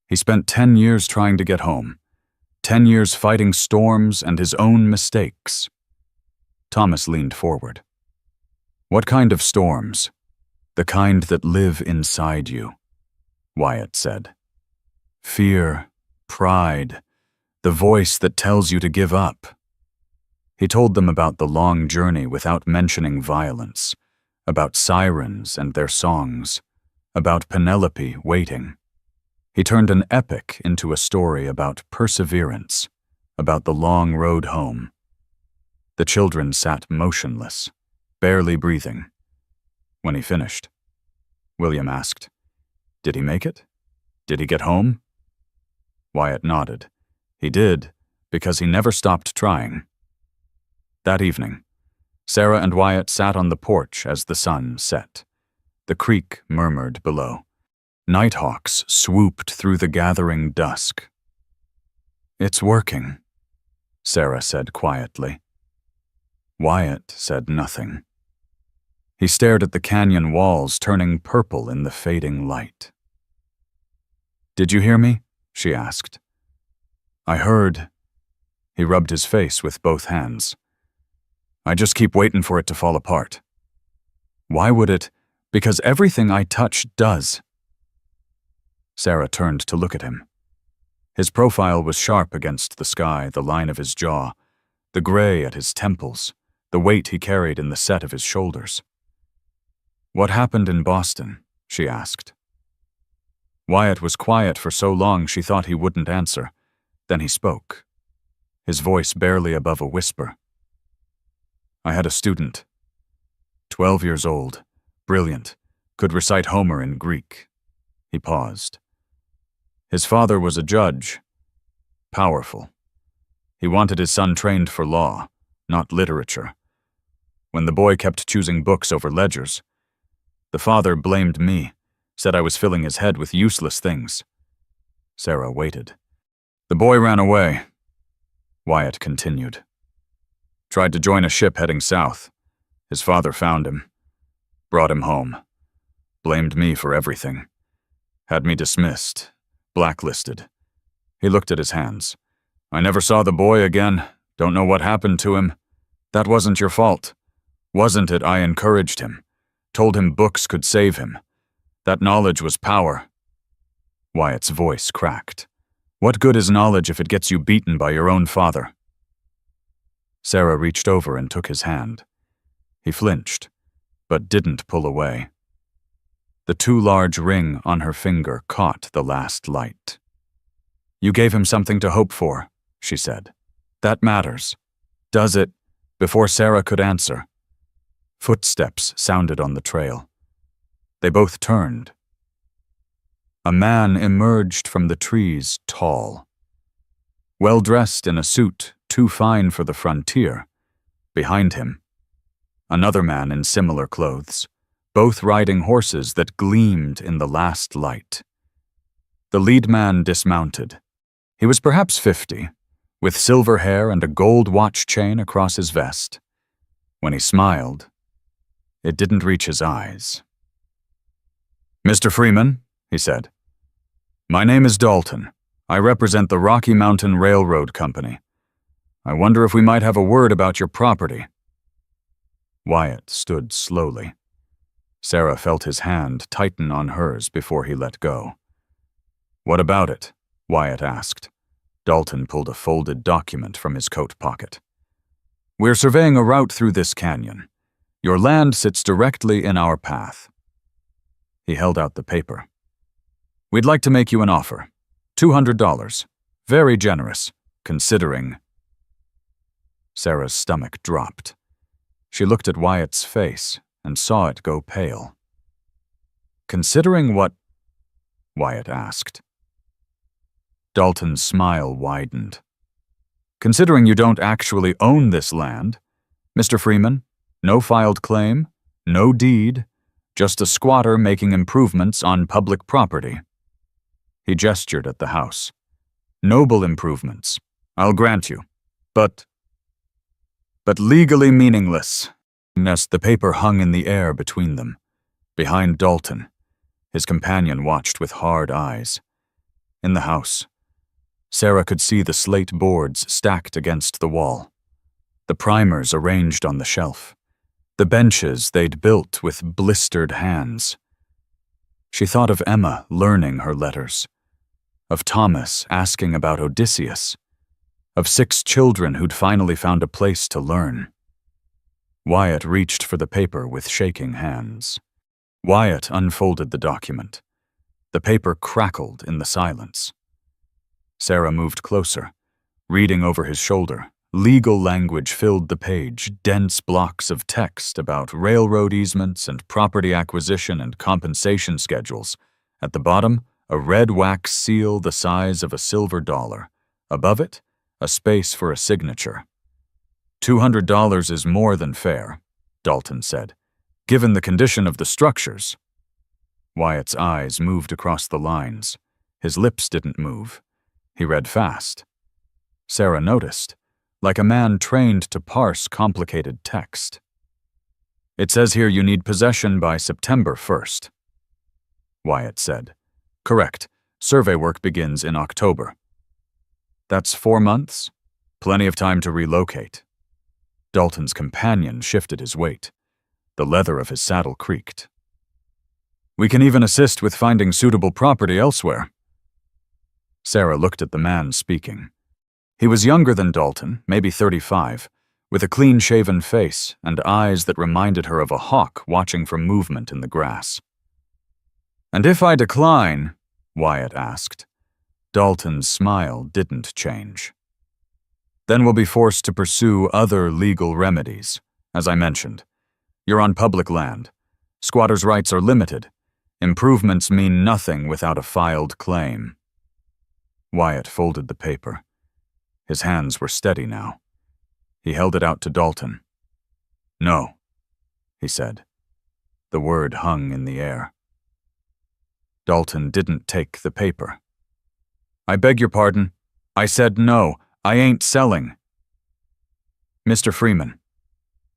"He spent 10 years trying to get home, 10 years fighting storms and his own mistakes." Thomas leaned forward. "What kind of storms?" "The kind that live inside you," Wyatt said. "Fear, pride, the voice that tells you to give up." He told them about the long journey without mentioning violence, about sirens and their songs, about Penelope waiting. He turned an epic into a story about perseverance, about the long road home. The children sat motionless, barely breathing. When he finished, William asked, "Did he make it? Did he get home?" Wyatt nodded. He did, because he never stopped trying. That evening, Sarah and Wyatt sat on the porch as the sun set. The creek murmured below. Nighthawks swooped through the gathering dusk. "It's working," Sarah said quietly. Wyatt said nothing. He stared at the canyon walls turning purple in the fading light. "Did you hear me?" she asked. "I heard." He rubbed his face with both hands. "I just keep waiting for it to fall apart." "Why would it? Because everything I touch does." Sarah turned to look at him. His profile was sharp against the sky, the line of his jaw, the gray at his temples, the weight he carried in the set of his shoulders. "What happened in Boston?" she asked. Wyatt was quiet for so long she thought he wouldn't answer. Then he spoke, his voice barely above a whisper. "I had a student, 12 years old, brilliant, could recite Homer in Greek." He paused. His father was a judge, powerful. He wanted his son trained for law, not literature. When the boy kept choosing books over ledgers, the father blamed me, said I was filling his head with useless things. Sarah waited. "The boy ran away," Wyatt continued. "Tried to join a ship heading south. His father found him, brought him home, blamed me for everything. Had me dismissed, blacklisted." He looked at his hands. "I never saw the boy again, don't know what happened to him. That wasn't your fault. Wasn't it I encouraged him, told him books could save him. That knowledge was power." Wyatt's voice cracked. "What good is knowledge if it gets you beaten by your own father?" Sarah reached over and took his hand. He flinched, but didn't pull away. The too large ring on her finger caught the last light. "You gave him something to hope for," she said. "That matters." "Does it?" Before Sarah could answer, footsteps sounded on the trail. They both turned. A man emerged from the trees, tall. Well-dressed in a suit too fine for the frontier. Behind him, another man in similar clothes, both riding horses that gleamed in the last light. The lead man dismounted. He was perhaps 50, with silver hair and a gold watch chain across his vest. When he smiled, it didn't reach his eyes. "Mr. Freeman," he said, "my name is Dalton. I represent the Rocky Mountain Railroad Company. I wonder if we might have a word about your property." Wyatt stood slowly. Sarah felt his hand tighten on hers before he let go. "What about it?" Wyatt asked. Dalton pulled a folded document from his coat pocket. "We're surveying a route through this canyon. Your land sits directly in our path." He held out the paper. "We'd like to make you an offer. $200. Very generous, considering—" Sarah's stomach dropped. She looked at Wyatt's face and saw it go pale. "Considering what?" Wyatt asked. Dalton's smile widened. "Considering you don't actually own this land, Mr. Freeman, no filed claim, no deed, just a squatter making improvements on public property." He gestured at the house. "Noble improvements, I'll grant you, but legally meaningless." The paper hung in the air between them. Behind Dalton, his companion watched with hard eyes. In the house, Sarah could see the slate boards stacked against the wall, the primers arranged on the shelf, the benches they'd built with blistered hands. She thought of Emma learning her letters, of Thomas asking about Odysseus, of 6 children who'd finally found a place to learn. Wyatt reached for the paper with shaking hands. Wyatt unfolded the document. The paper crackled in the silence. Sarah moved closer, reading over his shoulder. Legal language filled the page, dense blocks of text about railroad easements and property acquisition and compensation schedules. At the bottom, a red wax seal the size of a silver dollar. Above it, a space for a signature. $200 is more than fair, Dalton said, given the condition of the structures. Wyatt's eyes moved across the lines. His lips didn't move. He read fast. Sarah noticed, like a man trained to parse complicated text. It says here you need possession by September 1st. Wyatt said. Correct. Survey work begins in October. That's 4 months? Plenty of time to relocate. Dalton's companion shifted his weight. The leather of his saddle creaked. We can even assist with finding suitable property elsewhere. Sarah looked at the man speaking. He was younger than Dalton, maybe 35, with a clean-shaven face and eyes that reminded her of a hawk watching for movement in the grass. And if I decline, Wyatt asked. Dalton's smile didn't change. Then we'll be forced to pursue other legal remedies. As I mentioned, you're on public land. Squatters' rights are limited. Improvements mean nothing without a filed claim. Wyatt folded the paper. His hands were steady now. He held it out to Dalton. No, he said. The word hung in the air. Dalton didn't take the paper. I beg your pardon. I said no. I ain't selling. Mr. Freeman,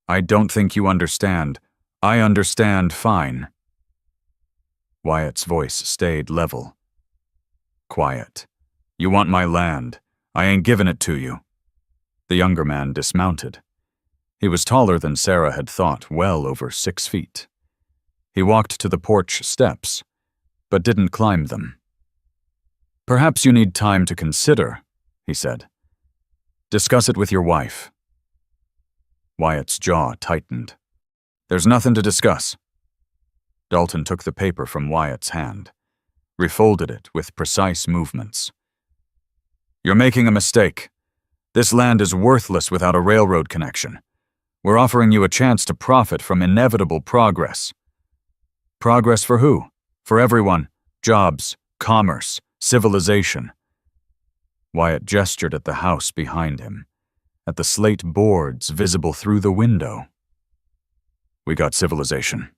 I don't think you understand. I understand fine. Wyatt's voice stayed level. Quiet. You want my land. I ain't giving it to you. The younger man dismounted. He was taller than Sarah had thought, well over 6 feet. He walked to the porch steps, but didn't climb them. Perhaps you need time to consider, he said. Discuss it with your wife. Wyatt's jaw tightened. There's nothing to discuss. Dalton took the paper from Wyatt's hand, refolded it with precise movements. You're making a mistake. This land is worthless without a railroad connection. We're offering you a chance to profit from inevitable progress. Progress for who? For everyone. Jobs, commerce, civilization. Wyatt gestured at the house behind him, at the slate boards visible through the window. We got civilization.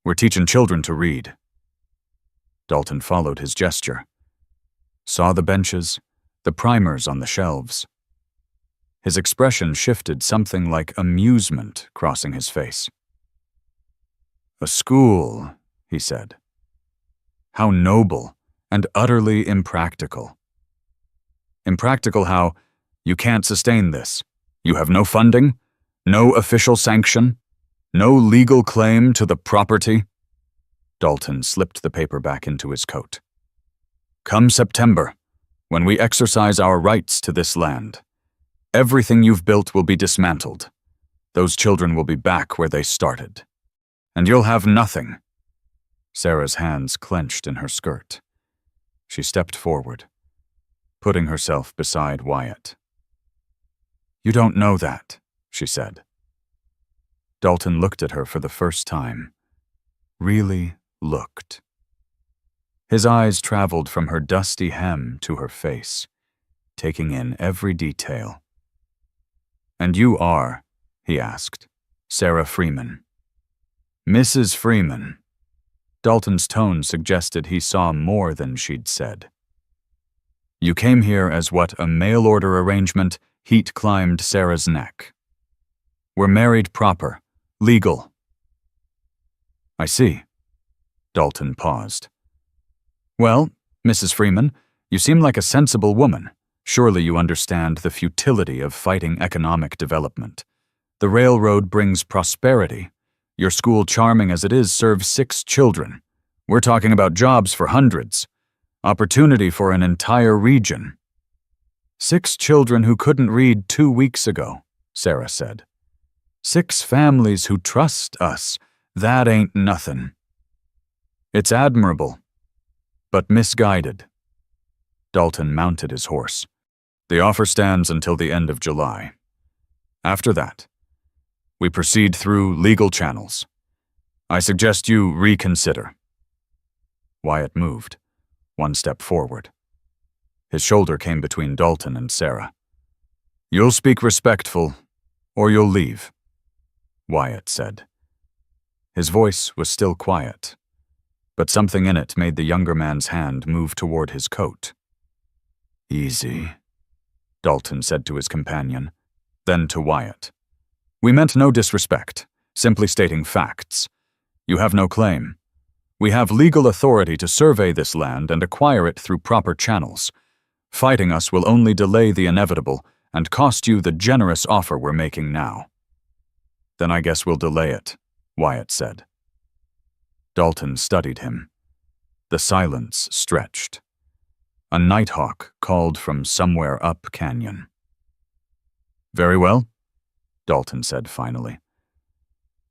We're teaching children to read. Dalton followed his gesture. Saw the benches, the primers on the shelves. His expression shifted, something like amusement crossing his face. A school, he said. How noble and utterly impractical. Impractical how you can't sustain this. You have no funding, no official sanction, no legal claim to the property. Dalton slipped the paper back into his coat. Come September, when we exercise our rights to this land, everything you've built will be dismantled. Those children will be back where they started. And you'll have nothing. Sarah's hands clenched in her skirt. She stepped forward, putting herself beside Wyatt. You don't know that, she said. Dalton looked at her for the first time. Really looked. His eyes traveled from her dusty hem to her face, taking in every detail. And you are, he asked, Sarah Freeman. Mrs. Freeman. Dalton's tone suggested he saw more than she'd said. You came here as what a mail-order arrangement heat climbed Sarah's neck. We're married proper, legal. I see. Dalton paused. Well, Mrs. Freeman, you seem like a sensible woman. Surely you understand the futility of fighting economic development. The railroad brings prosperity. Your school, charming as it is, serves 6 children. We're talking about jobs for hundreds. Opportunity for an entire region. 6 children who couldn't read 2 weeks ago, Sarah said. 6 families who trust us. That ain't nothin'. It's admirable, but misguided. Dalton mounted his horse. The offer stands until the end of July. After that, we proceed through legal channels. I suggest you reconsider. Wyatt moved, 1 step forward. His shoulder came between Dalton and Sarah. You'll speak respectful, or you'll leave, Wyatt said. His voice was still quiet, but something in it made the younger man's hand move toward his coat. Easy, Dalton said to his companion, then to Wyatt. We meant no disrespect. simply stating facts. You have no claim. We have legal authority to survey this land and acquire it through proper channels. Fighting us will only delay the inevitable and cost you the generous offer we're making now." "Then I guess we'll delay it," Wyatt said. Dalton studied him. The silence stretched. A nighthawk called from somewhere up canyon. "Very well," Dalton said finally.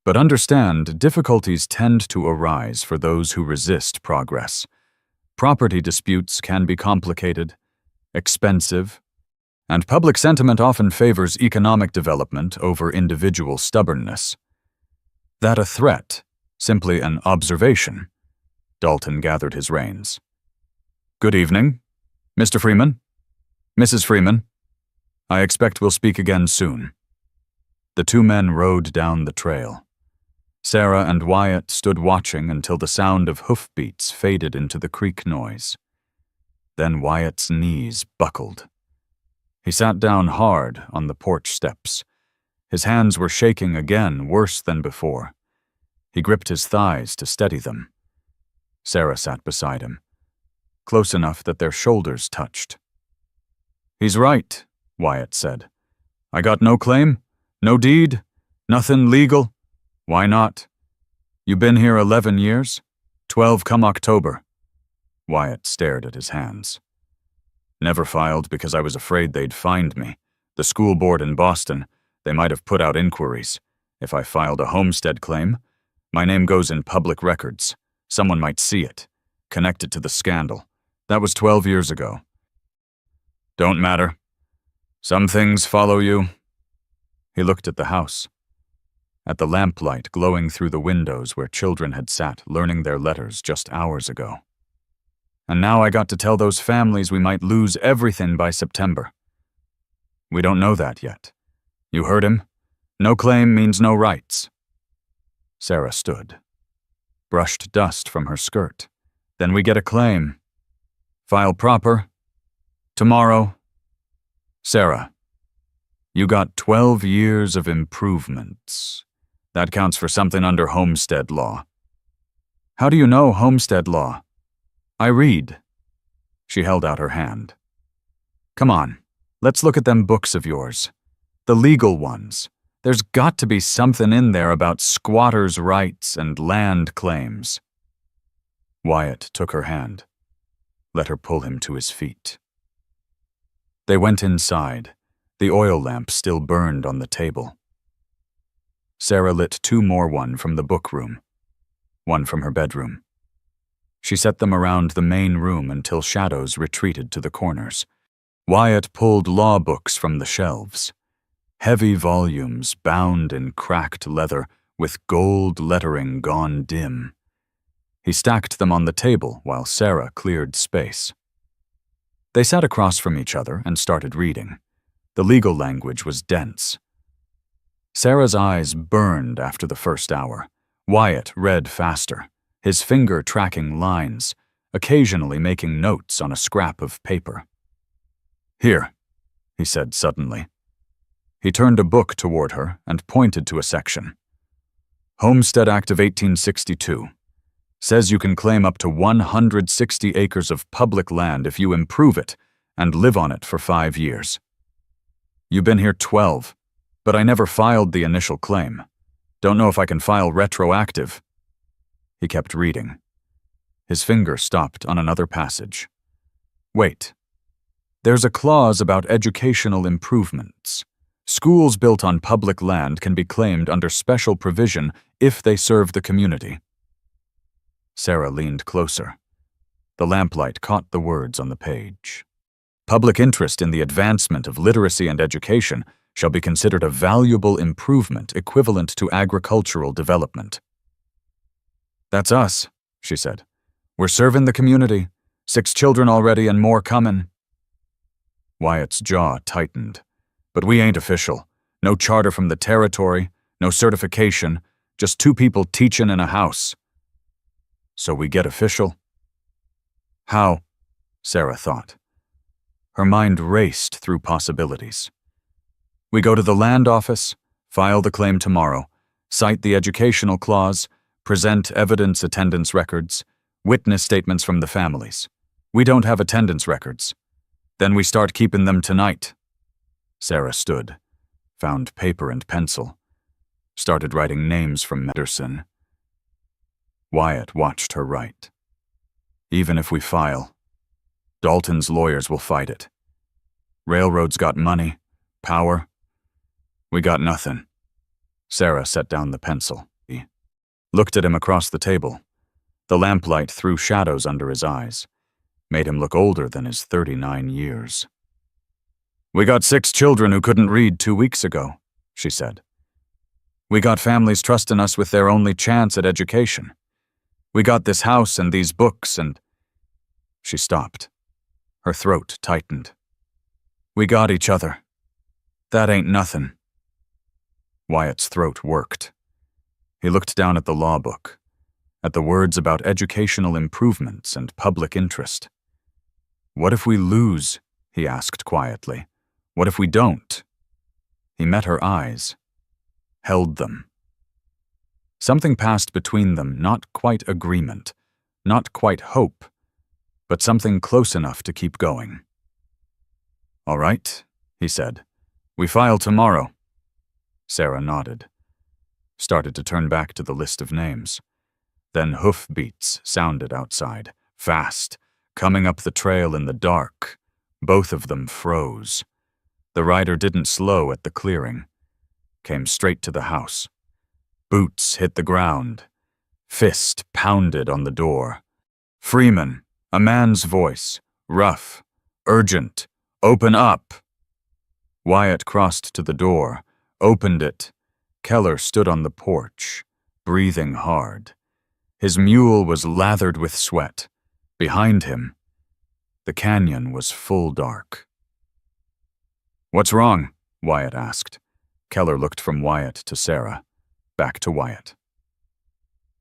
"But understand, difficulties tend to arise for those who resist progress. Property disputes can be complicated, expensive, and public sentiment often favors economic development over individual stubbornness. That a threat, simply an observation." Dalton gathered his reins. "Good evening. Mr. Freeman? Mrs. Freeman? I expect we'll speak again soon." The two men rode down the trail. Sarah and Wyatt stood watching until the sound of hoofbeats faded into the creek noise. Then Wyatt's knees buckled. He sat down hard on the porch steps. His hands were shaking again, worse than before. He gripped his thighs to steady them. Sarah sat beside him, close enough that their shoulders touched. "He's right," Wyatt said. "I got no claim, no deed, nothing legal. Why not? You been here 11 years? 12 come October." Wyatt stared at his hands. "Never filed because I was afraid they'd find me. The school board in Boston, they might have put out inquiries. If I filed a homestead claim, my name goes in public records. Someone might see it, connect it to the scandal. That was 12 years ago. Don't matter. Some things follow you." He looked at the house, at the lamplight glowing through the windows where children had sat learning their letters just hours ago. "And now I got to tell those families we might lose everything by September. We don't know that yet. You heard him? No claim means no rights." Sarah stood, brushed dust from her skirt. "Then we get a claim. File proper. Tomorrow. Sarah, you got 12 years of improvements. That counts for something under homestead law." "How do you know homestead law?" "I read." She held out her hand. "Come on, let's look at them books of yours. The legal ones. There's got to be something in there about squatters' rights and land claims." Wyatt took her hand, let her pull him to his feet. They went inside. The oil lamp still burned on the table. Sarah lit 2 more from the book room, 1 from her bedroom. She set them around the main room until shadows retreated to the corners. Wyatt pulled law books from the shelves. Heavy volumes bound in cracked leather with gold lettering gone dim. He stacked them on the table while Sarah cleared space. They sat across from each other and started reading. The legal language was dense. Sarah's eyes burned after the first hour. Wyatt read faster, his finger tracking lines, occasionally making notes on a scrap of paper. "Here," he said suddenly. He turned a book toward her and pointed to a section. "Homestead Act of 1862. Says you can claim up to 160 acres of public land if you improve it and live on it for 5 years. You've been here 12, but I never filed the initial claim. Don't know if I can file retroactive." He kept reading. His finger stopped on another passage. "Wait. There's a clause about educational improvements. Schools built on public land can be claimed under special provision if they serve the community." Sarah leaned closer. The lamplight caught the words on the page. "Public interest in the advancement of literacy and education shall be considered a valuable improvement equivalent to agricultural development." "That's us," she said. "We're serving the community. 6 children already and more coming." Wyatt's jaw tightened. "But we ain't official. No charter from the territory, no certification, just 2 people teaching in a house." "So we get official?" "How?" Sarah thought. Her mind raced through possibilities. "We go to the land office, file the claim tomorrow, Cite the educational clause, present evidence attendance records, witness statements from the families. We don't have attendance records. Then we start keeping them tonight. Sarah stood, found paper and pencil, started writing names from Mederson. Wyatt watched her write. Even if we file, Dalton's lawyers will fight it. Railroad's got money, power. We got nothing. Sarah set down the pencil. He looked at him across the table. The lamplight threw shadows under his eyes, made him look older than his 39 years. We got 6 children who couldn't read 2 weeks ago, she said. We got families trusting us with their only chance at education. We got this house and these books and... She stopped. Her throat tightened. We got each other. That ain't nothing. Wyatt's throat worked. He looked down at the law book, at the words about educational improvements and public interest. What if we lose? He asked quietly. What if we don't? He met her eyes, held them. Something passed between them, not quite agreement, not quite hope, but something close enough to keep going. All right, he said. We file tomorrow. Sarah nodded, started to turn back to the list of names. Then hoofbeats sounded outside, fast, coming up the trail in the dark. Both of them froze. The rider didn't slow at the clearing, came straight to the house. Boots hit the ground. Fist pounded on the door. Freeman, a man's voice, rough, urgent. Open up! Wyatt crossed to the door, opened it. Keller stood on the porch, breathing hard. His mule was lathered with sweat. Behind him, the canyon was full dark. What's wrong? Wyatt asked. Keller looked from Wyatt to Sarah, back to Wyatt.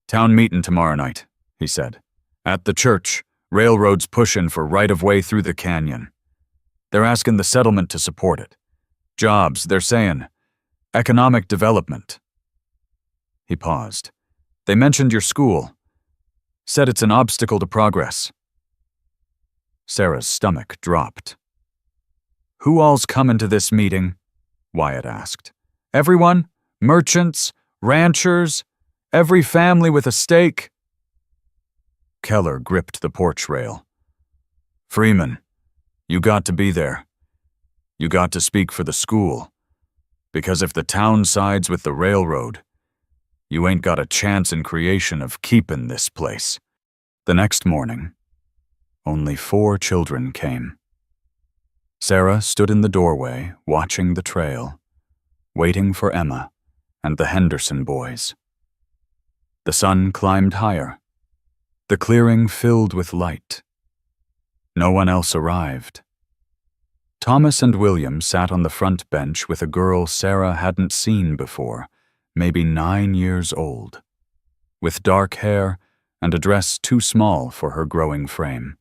Town meetin' tomorrow night, he said. At the church, railroad's pushin' for right-of-way through the canyon. They're asking the settlement to support it. Jobs, they're saying. Economic development. He paused. They mentioned your school. Said it's an obstacle to progress. Sarah's stomach dropped. Who all's comin' to this meeting? Wyatt asked. Everyone? Merchants? Ranchers? Every family with a stake? Keller gripped the porch rail. Freeman, you got to be there. You got to speak for the school. Because if the town sides with the railroad, you ain't got a chance in creation of keepin' this place. The next morning, only 4 children came. Sarah stood in the doorway, watching the trail, waiting for Emma and the Henderson boys. The sun climbed higher. The clearing filled with light. No one else arrived. Thomas and William sat on the front bench with a girl Sarah hadn't seen before, maybe 9 years old, with dark hair and a dress too small for her growing frame.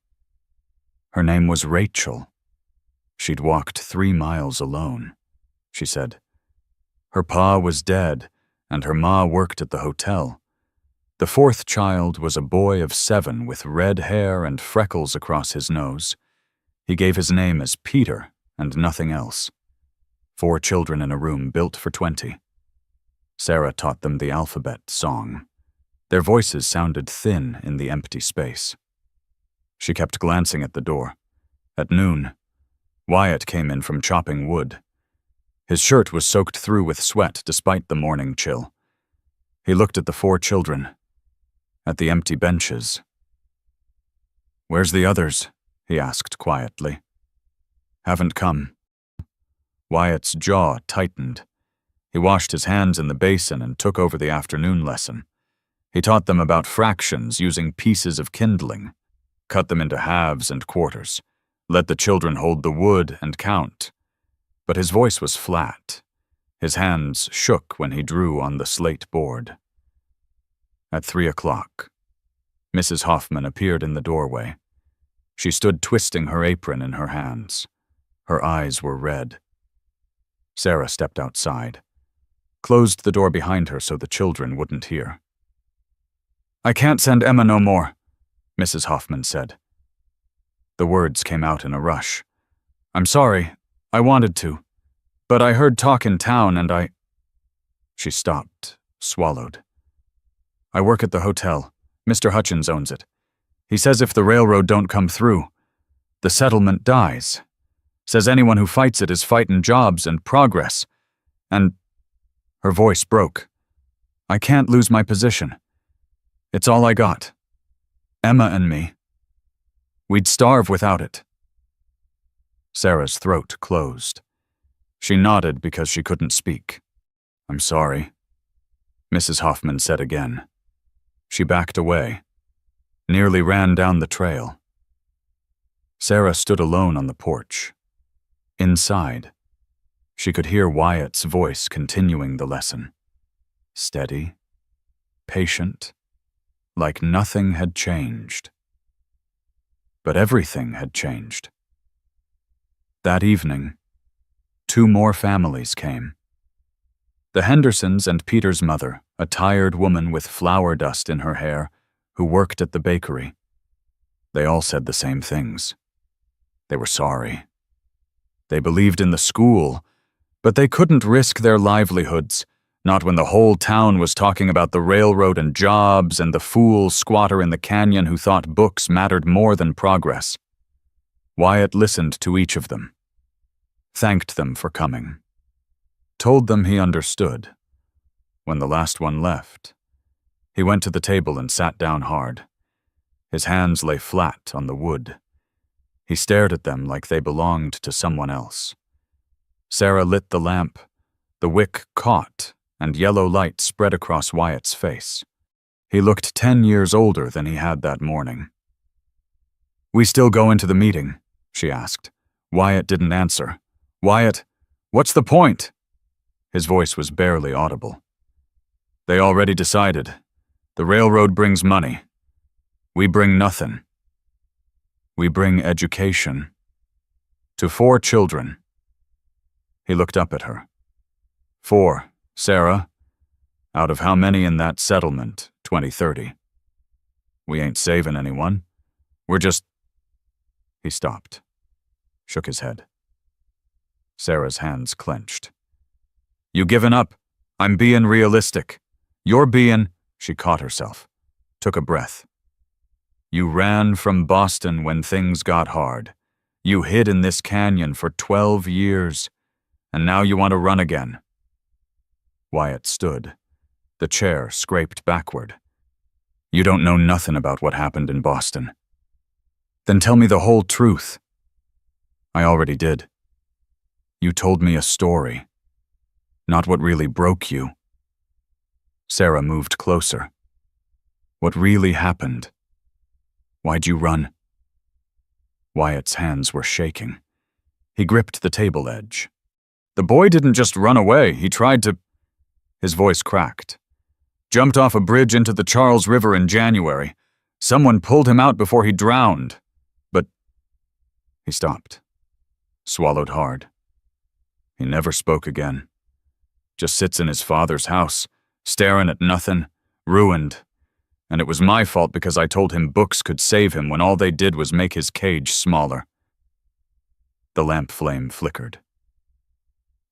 Her name was Rachel. She'd walked 3 miles alone, she said. Her pa was dead, and her ma worked at the hotel. The 4th child was a boy of 7 with red hair and freckles across his nose. He gave his name as Peter and nothing else. 4 children in a room built for 20. Sarah taught them the alphabet song. Their voices sounded thin in the empty space. She kept glancing at the door. At noon, Wyatt came in from chopping wood. His shirt was soaked through with sweat despite the morning chill. He looked at the 4 children, at the empty benches. Where's the others? He asked quietly. Haven't come. Wyatt's jaw tightened. He washed his hands in the basin and took over the afternoon lesson. He taught them about fractions using pieces of kindling, cut them into halves and quarters, let the children hold the wood and count. But his voice was flat. His hands shook when he drew on the slate board. At 3 o'clock, Mrs. Hoffman appeared in the doorway. She stood twisting her apron in her hands. Her eyes were red. Sarah stepped outside. closed the door behind her so the children wouldn't hear. "I can't send Emma no more," Mrs. Hoffman said. The words came out in a rush. "I'm sorry, I wanted to, but I heard talk in town and I—" She stopped, swallowed. "I work at the hotel. Mr. Hutchins owns it. He says if the railroad don't come through, the settlement dies. Says anyone who fights it is fighting jobs and progress. And—" Her voice broke. "I can't lose my position. It's all I got. Emma and me. We'd starve without it." Sarah's throat closed. She nodded because she couldn't speak. "I'm sorry," Mrs. Hoffman said again. She backed away, nearly ran down the trail. Sarah stood alone on the porch. Inside, she could hear Wyatt's voice continuing the lesson. Steady, patient, like nothing had changed. But everything had changed. That evening, 2 more families came. The Hendersons and Peter's mother, a tired woman with flour dust in her hair, who worked at the bakery. They all said the same things. They were sorry. They believed in the school, but they couldn't risk their livelihoods, not when the whole town was talking about the railroad and jobs and the fool squatter in the canyon who thought books mattered more than progress. Wyatt listened to each of them, thanked them for coming, told them he understood. When the last one left, he went to the table and sat down hard. His hands lay flat on the wood. He stared at them like they belonged to someone else. Sarah lit the lamp. The wick caught, and yellow light spread across Wyatt's face. He looked 10 years older than he had that morning. "We still go into the meeting?" she asked. Wyatt didn't answer. "Wyatt, what's the point?" His voice was barely audible. "They already decided. The railroad brings money. We bring nothing. We bring education. To 4 children." He looked up at her. 4, Sarah, out of how many in that settlement, 2030? We ain't saving anyone. We're just— He stopped, shook his head. Sarah's hands clenched. "You giving up? I'm being realistic. You're being—" She caught herself, took a breath. "You ran from Boston when things got hard. You hid in this canyon for 12 years, and now you want to run again." Wyatt stood. The chair scraped backward. "You don't know nothing about what happened in Boston." "Then tell me the whole truth." "I already did. You told me a story, not what really broke you." Sarah moved closer. "What really happened? Why'd you run?" Wyatt's hands were shaking. He gripped the table edge. "The boy didn't just run away. He tried to—" His voice cracked. "Jumped off a bridge into the Charles River in January. Someone pulled him out before he drowned. But—" He stopped, swallowed hard. He never spoke again. Just sits in his father's house, staring at nothing, ruined. And it was my fault because I told him books could save him when all they did was make his cage smaller." The lamp flame flickered.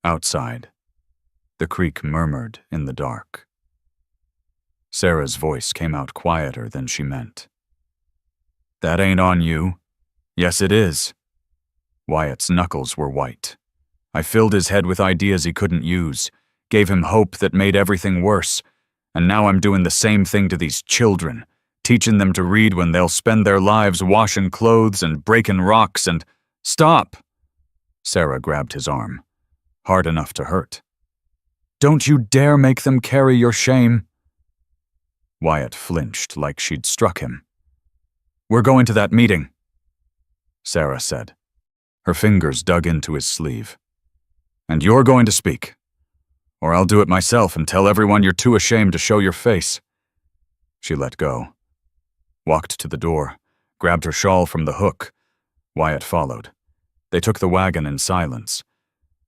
Outside, the creek murmured in the dark. Sarah's voice came out quieter than she meant. "That ain't on you." "Yes, it is." Wyatt's knuckles were white. "I filled his head with ideas he couldn't use, gave him hope that made everything worse, and now I'm doing the same thing to these children, teaching them to read when they'll spend their lives washing clothes and breaking rocks and—" "Stop!" Sarah grabbed his arm, hard enough to hurt. "Don't you dare make them carry your shame." Wyatt flinched like she'd struck him. "We're going to that meeting," Sarah said. Her fingers dug into his sleeve. "And you're going to speak. Or I'll do it myself and tell everyone you're too ashamed to show your face." She let go, walked to the door, grabbed her shawl from the hook. Wyatt followed. They took the wagon in silence.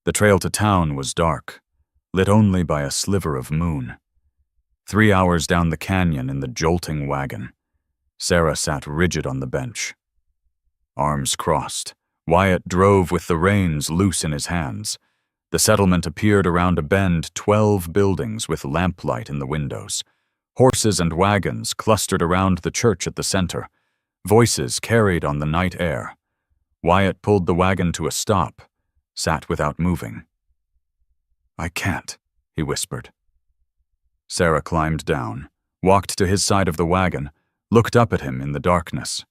The trail to town was dark. lit only by a sliver of moon. 3 hours down the canyon in the jolting wagon, Sarah sat rigid on the bench. Arms crossed, Wyatt drove with the reins loose in his hands. The settlement appeared around a bend, 12 buildings with lamplight in the windows. Horses and wagons clustered around the church at the center. Voices carried on the night air. Wyatt pulled the wagon to a stop, sat without moving. "I can't," he whispered. Sarah climbed down, walked to his side of the wagon, looked up at him in the darkness.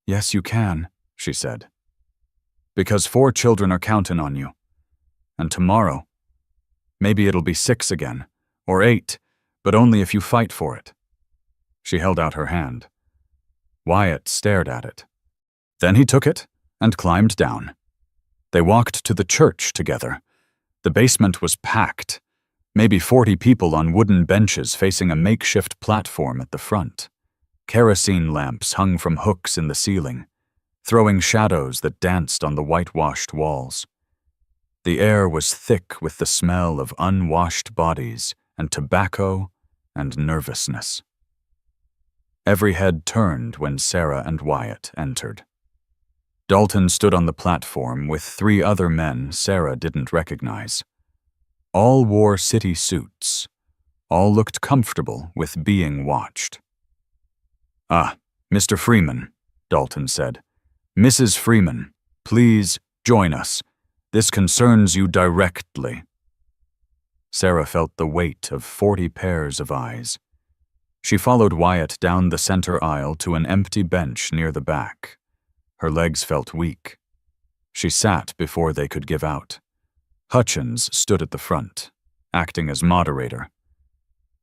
"Yes, you can," she said. "Because 4 children are counting on you. And tomorrow, maybe it'll be 6 again, or 8, but only if you fight for it." She held out her hand. Wyatt stared at it. Then he took it and climbed down. They walked to the church together. The basement was packed, maybe 40 people on wooden benches facing a makeshift platform at the front. Kerosene lamps hung from hooks in the ceiling, throwing shadows that danced on the whitewashed walls. The air was thick with the smell of unwashed bodies and tobacco and nervousness. Every head turned when Sarah and Wyatt entered. Dalton stood on the platform with 3 other men Sarah didn't recognize. All wore city suits. All looked comfortable with being watched. "Ah, Mr. Freeman," Dalton said. "Mrs. Freeman, please join us. This concerns you directly." Sarah felt the weight of 40 pairs of eyes. She followed Wyatt down the center aisle to an empty bench near the back. Her legs felt weak. She sat before they could give out. Hutchins stood at the front, acting as moderator.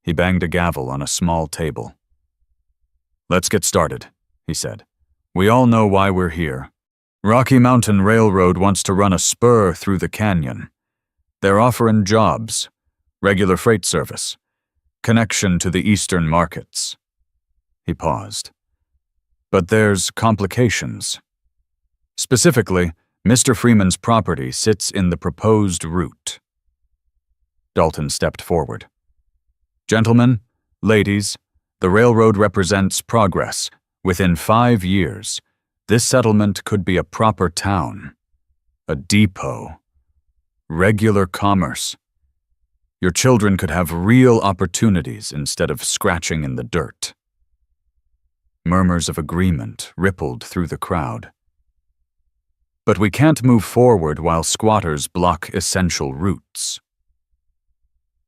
He banged a gavel on a small table. "Let's get started," he said. "We all know why we're here. Rocky Mountain Railroad wants to run a spur through the canyon. They're offering jobs, regular freight service, connection to the eastern markets." He paused. "But there's complications. Specifically, Mr. Freeman's property sits in the proposed route." Dalton stepped forward. "Gentlemen, ladies, the railroad represents progress. Within 5 years, this settlement could be a proper town, a depot, regular commerce. Your children could have real opportunities instead of scratching in the dirt." Murmurs of agreement rippled through the crowd. "But we can't move forward while squatters block essential routes."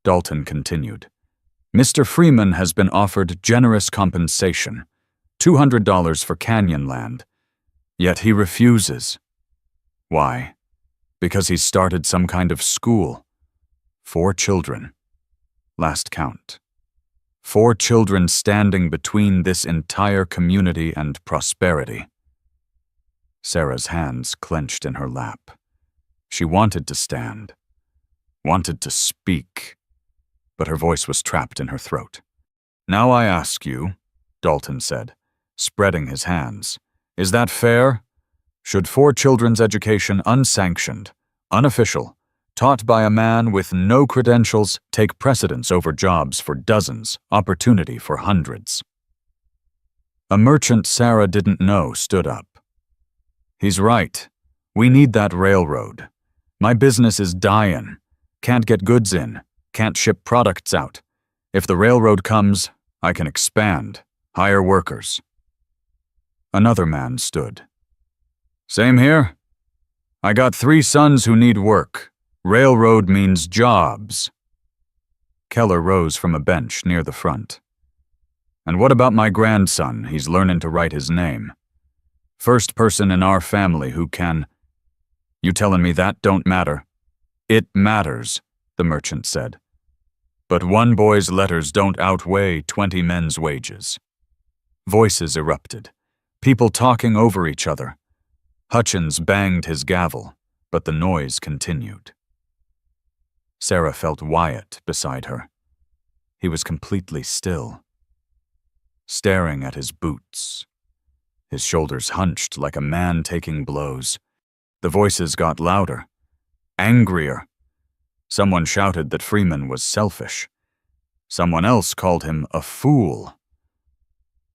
Dalton continued. "Mr. Freeman has been offered generous compensation, $200 for canyon land, yet he refuses. Why? Because he's started some kind of school. 4 children. Last count. 4 children standing between this entire community and prosperity." Sarah's hands clenched in her lap. She wanted to stand, wanted to speak, but her voice was trapped in her throat. "Now I ask you," Dalton said, spreading his hands, "is that fair? Should 4 children's education unsanctioned, unofficial, taught by a man with no credentials take precedence over jobs for dozens, opportunity for hundreds?" A merchant Sarah didn't know stood up. "He's right. We need that railroad. My business is dying. Can't get goods in. Can't ship products out. If the railroad comes, I can expand, hire workers." Another man stood. "Same here. I got 3 sons who need work. Railroad means jobs." Keller rose from a bench near the front. "And what about my grandson? He's learning to write his name. First person in our family who can—" "You telling me that don't matter?" "It matters," the merchant said. "But 1 boy's letters don't outweigh 20 men's wages." Voices erupted, people talking over each other. Hutchins banged his gavel, but the noise continued. Sarah felt Wyatt beside her. He was completely still, staring at his boots. His shoulders hunched like a man taking blows. The voices got louder, angrier. Someone shouted that Freeman was selfish. Someone else called him a fool.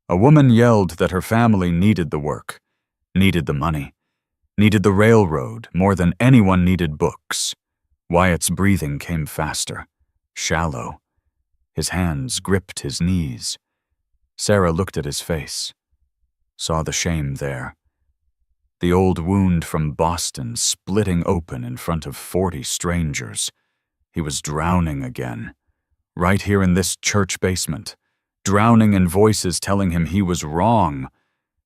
A woman yelled that her family needed the work, needed the money, needed the railroad more than anyone needed books. Wyatt's breathing came faster, shallow. His hands gripped his knees. Sarah looked at his face, saw the shame there. The old wound from Boston splitting open in front of 40 strangers. He was drowning again, right here in this church basement, drowning in voices telling him he was wrong.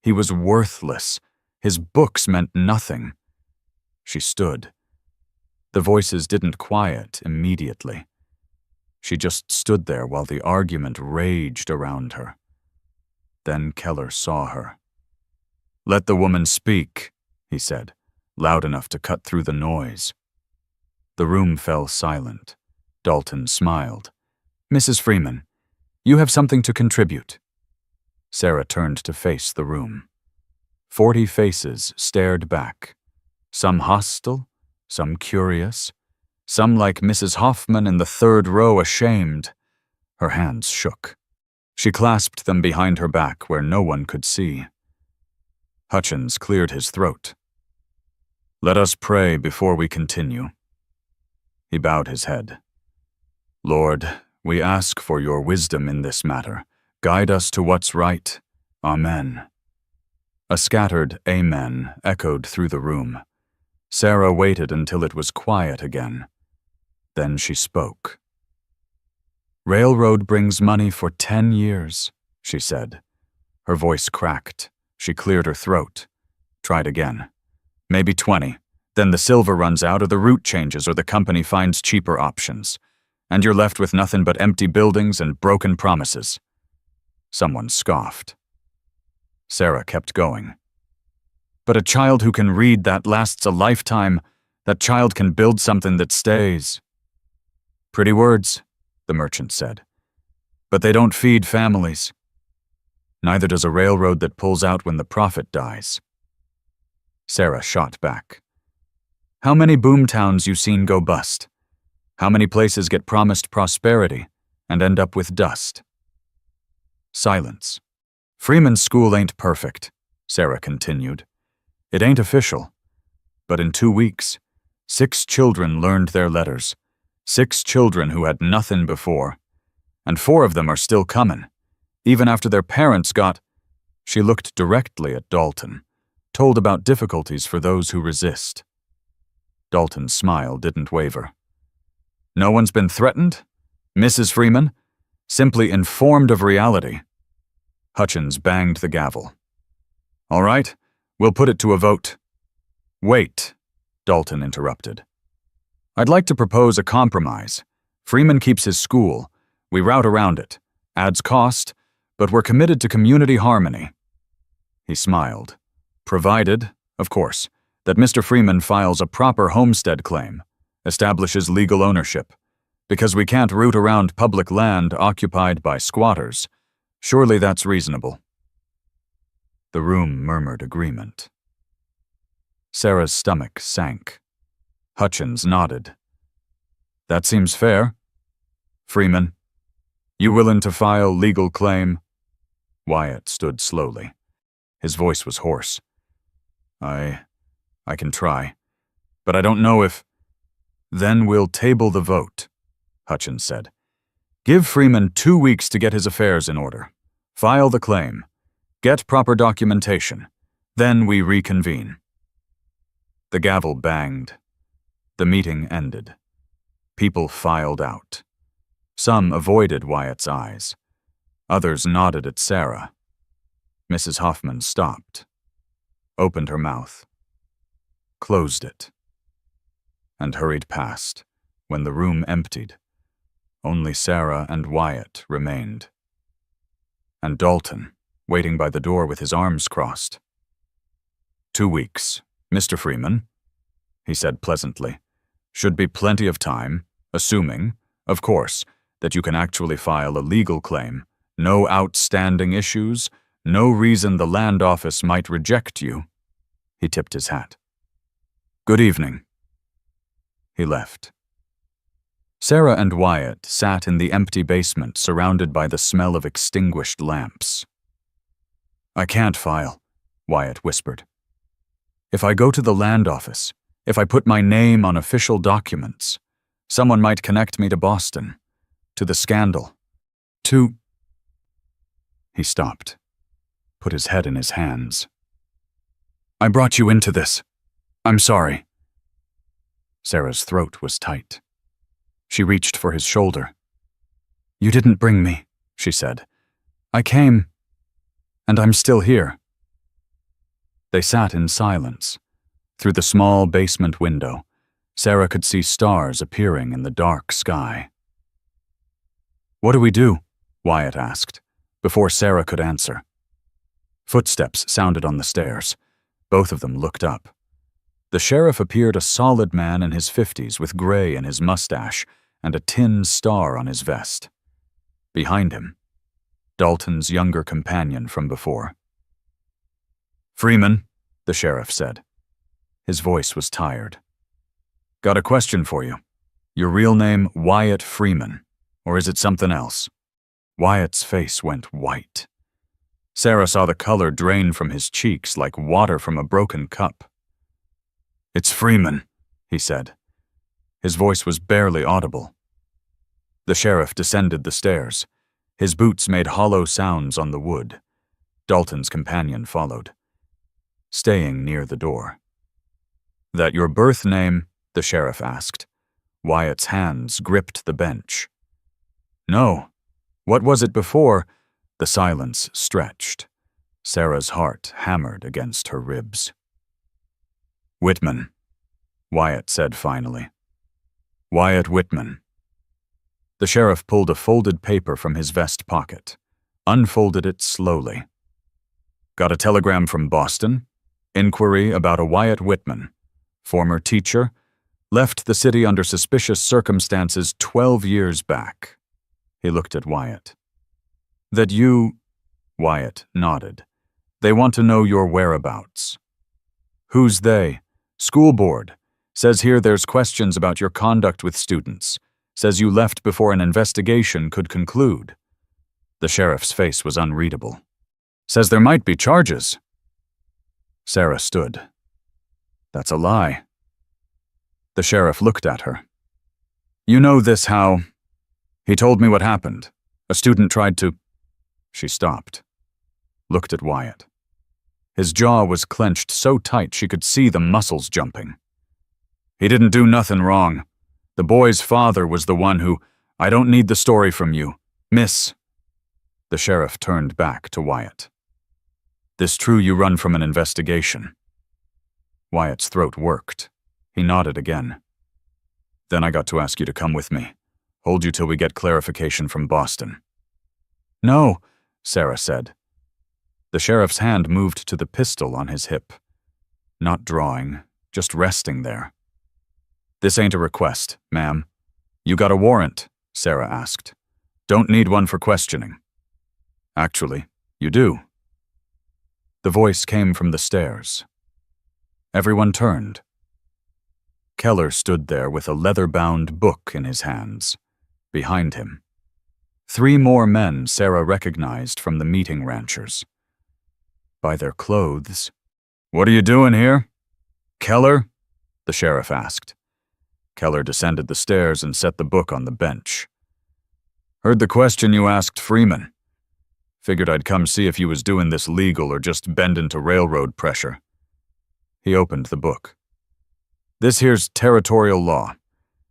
He was worthless. His books meant nothing. She stood. The voices didn't quiet immediately. She just stood there while the argument raged around her. Then Keller saw her. "Let the woman speak," he said, loud enough to cut through the noise. The room fell silent. Dalton smiled. "Mrs. Freeman, you have something to contribute." Sarah turned to face the room. 40 faces stared back, some hostile, some curious, some like Mrs. Hoffman in the third row ashamed. Her hands shook. She clasped them behind her back where no one could see. Hutchins cleared his throat. "Let us pray before we continue." He bowed his head. "Lord, we ask for your wisdom in this matter. Guide us to what's right. Amen." A scattered amen echoed through the room. Sarah waited until it was quiet again. Then she spoke. "Railroad brings money for 10 years, she said. Her voice cracked. She cleared her throat. Tried again. "Maybe 20. Then the silver runs out or the route changes or the company finds cheaper options. And you're left with nothing but empty buildings and broken promises." Someone scoffed. Sarah kept going. "But a child who can read, that lasts a lifetime. That child can build something that stays." "Pretty words," the merchant said. "But they don't feed families. Neither does a railroad that pulls out when the profit dies." Sarah shot back. "How many boomtowns you seen go bust? How many places get promised prosperity and end up with dust?" Silence. "Freeman's school ain't perfect," Sarah continued. "It ain't official. But in 2 weeks, 6 children learned their letters. 6 children who had nothing before. And 4 of them are still coming, even after their parents got—" She looked directly at Dalton, told about difficulties for those who resist. Dalton's smile didn't waver. "No one's been threatened, Mrs. Freeman, simply informed of reality." Hutchins banged the gavel. "All right, we'll put it to a vote." "Wait," Dalton interrupted. "I'd like to propose a compromise. Freeman keeps his school. We route around it. Adds cost, but we're committed to community harmony." He smiled. "Provided, of course, that Mr. Freeman files a proper homestead claim, establishes legal ownership, because we can't route around public land occupied by squatters. Surely that's reasonable." The room murmured agreement. Sarah's stomach sank. Hutchins nodded. "That seems fair. Freeman, you willing to file legal claim?" Wyatt stood slowly. His voice was hoarse. I can try, but I don't know if—" "Then we'll table the vote," Hutchins said. "Give Freeman 2 weeks to get his affairs in order. File the claim. Get proper documentation. Then we reconvene." The gavel banged. The meeting ended. People filed out. Some avoided Wyatt's eyes. Others nodded at Sarah. Mrs. Hoffman stopped, opened her mouth, closed it, and hurried past. When the room emptied, only Sarah and Wyatt remained. And Dalton, waiting by the door with his arms crossed. 2 weeks, Mr. Freeman," he said pleasantly. "Should be plenty of time, assuming, of course, that you can actually file a legal claim. No outstanding issues, no reason the land office might reject you." He tipped his hat. "Good evening." He left. Sarah and Wyatt sat in the empty basement surrounded by the smell of extinguished lamps. "I can't file," Wyatt whispered. "If I go to the land office, if I put my name on official documents, someone might connect me to Boston, to the scandal, to—" He stopped, put his head in his hands. "I brought you into this. I'm sorry." Sarah's throat was tight. She reached for his shoulder. "You didn't bring me," she said. "I came, and I'm still here." They sat in silence. Through the small basement window, Sarah could see stars appearing in the dark sky. "What do we do?" Wyatt asked, before Sarah could answer. Footsteps sounded on the stairs. Both of them looked up. The sheriff appeared a solid man in his 50s with gray in his mustache and a tin star on his vest. Behind him, Dalton's younger companion from before. "Freeman," the sheriff said. His voice was tired. "Got a question for you. Your real name Wyatt Freeman, or is it something else?" Wyatt's face went white. Sarah saw the color drain from his cheeks like water from a broken cup. "It's Freeman," he said. His voice was barely audible. The sheriff descended the stairs. His boots made hollow sounds on the wood. Dalton's companion followed, staying near the door. "That your birth name?" the sheriff asked. Wyatt's hands gripped the bench. "No. What was it before?" The silence stretched. Sarah's heart hammered against her ribs. "Whitman," Wyatt said finally. "Wyatt Whitman." The sheriff pulled a folded paper from his vest pocket, unfolded it slowly. "Got a telegram from Boston? Inquiry about a Wyatt Whitman, former teacher, left the city under suspicious circumstances 12 years back." He looked at Wyatt. "That you—" Wyatt nodded. "They want to know your whereabouts." "Who's they?" "School board. Says here there's questions about your conduct with students. Says you left before an investigation could conclude." The sheriff's face was unreadable. "Says there might be charges." Sarah stood. "That's a lie." The sheriff looked at her. "You know this how—" "He told me what happened. A student tried to—" She stopped, looked at Wyatt. His jaw was clenched so tight she could see the muscles jumping. "He didn't do nothing wrong. The boy's father was the one who— I don't need the story from you. Miss." The sheriff turned back to Wyatt. "This true you run from an investigation?" Wyatt's throat worked. He nodded again. "Then I got to ask you to come with me. Hold you till we get clarification from Boston." "No," Sarah said. The sheriff's hand moved to the pistol on his hip. Not drawing, just resting there. "This ain't a request, ma'am." "You got a warrant?" Sarah asked. "Don't need one for questioning." "Actually, you do." The voice came from the stairs. Everyone turned. Keller stood there with a leather-bound book in his hands. Behind him, 3 more men Sarah recognized from the meeting ranchers. By their clothes— "What are you doing here?" "Keller?" the sheriff asked. Keller descended the stairs and set the book on the bench. "Heard the question you asked Freeman. Figured I'd come see if you was doing this legal or just bending to railroad pressure." He opened the book. "This here's territorial law.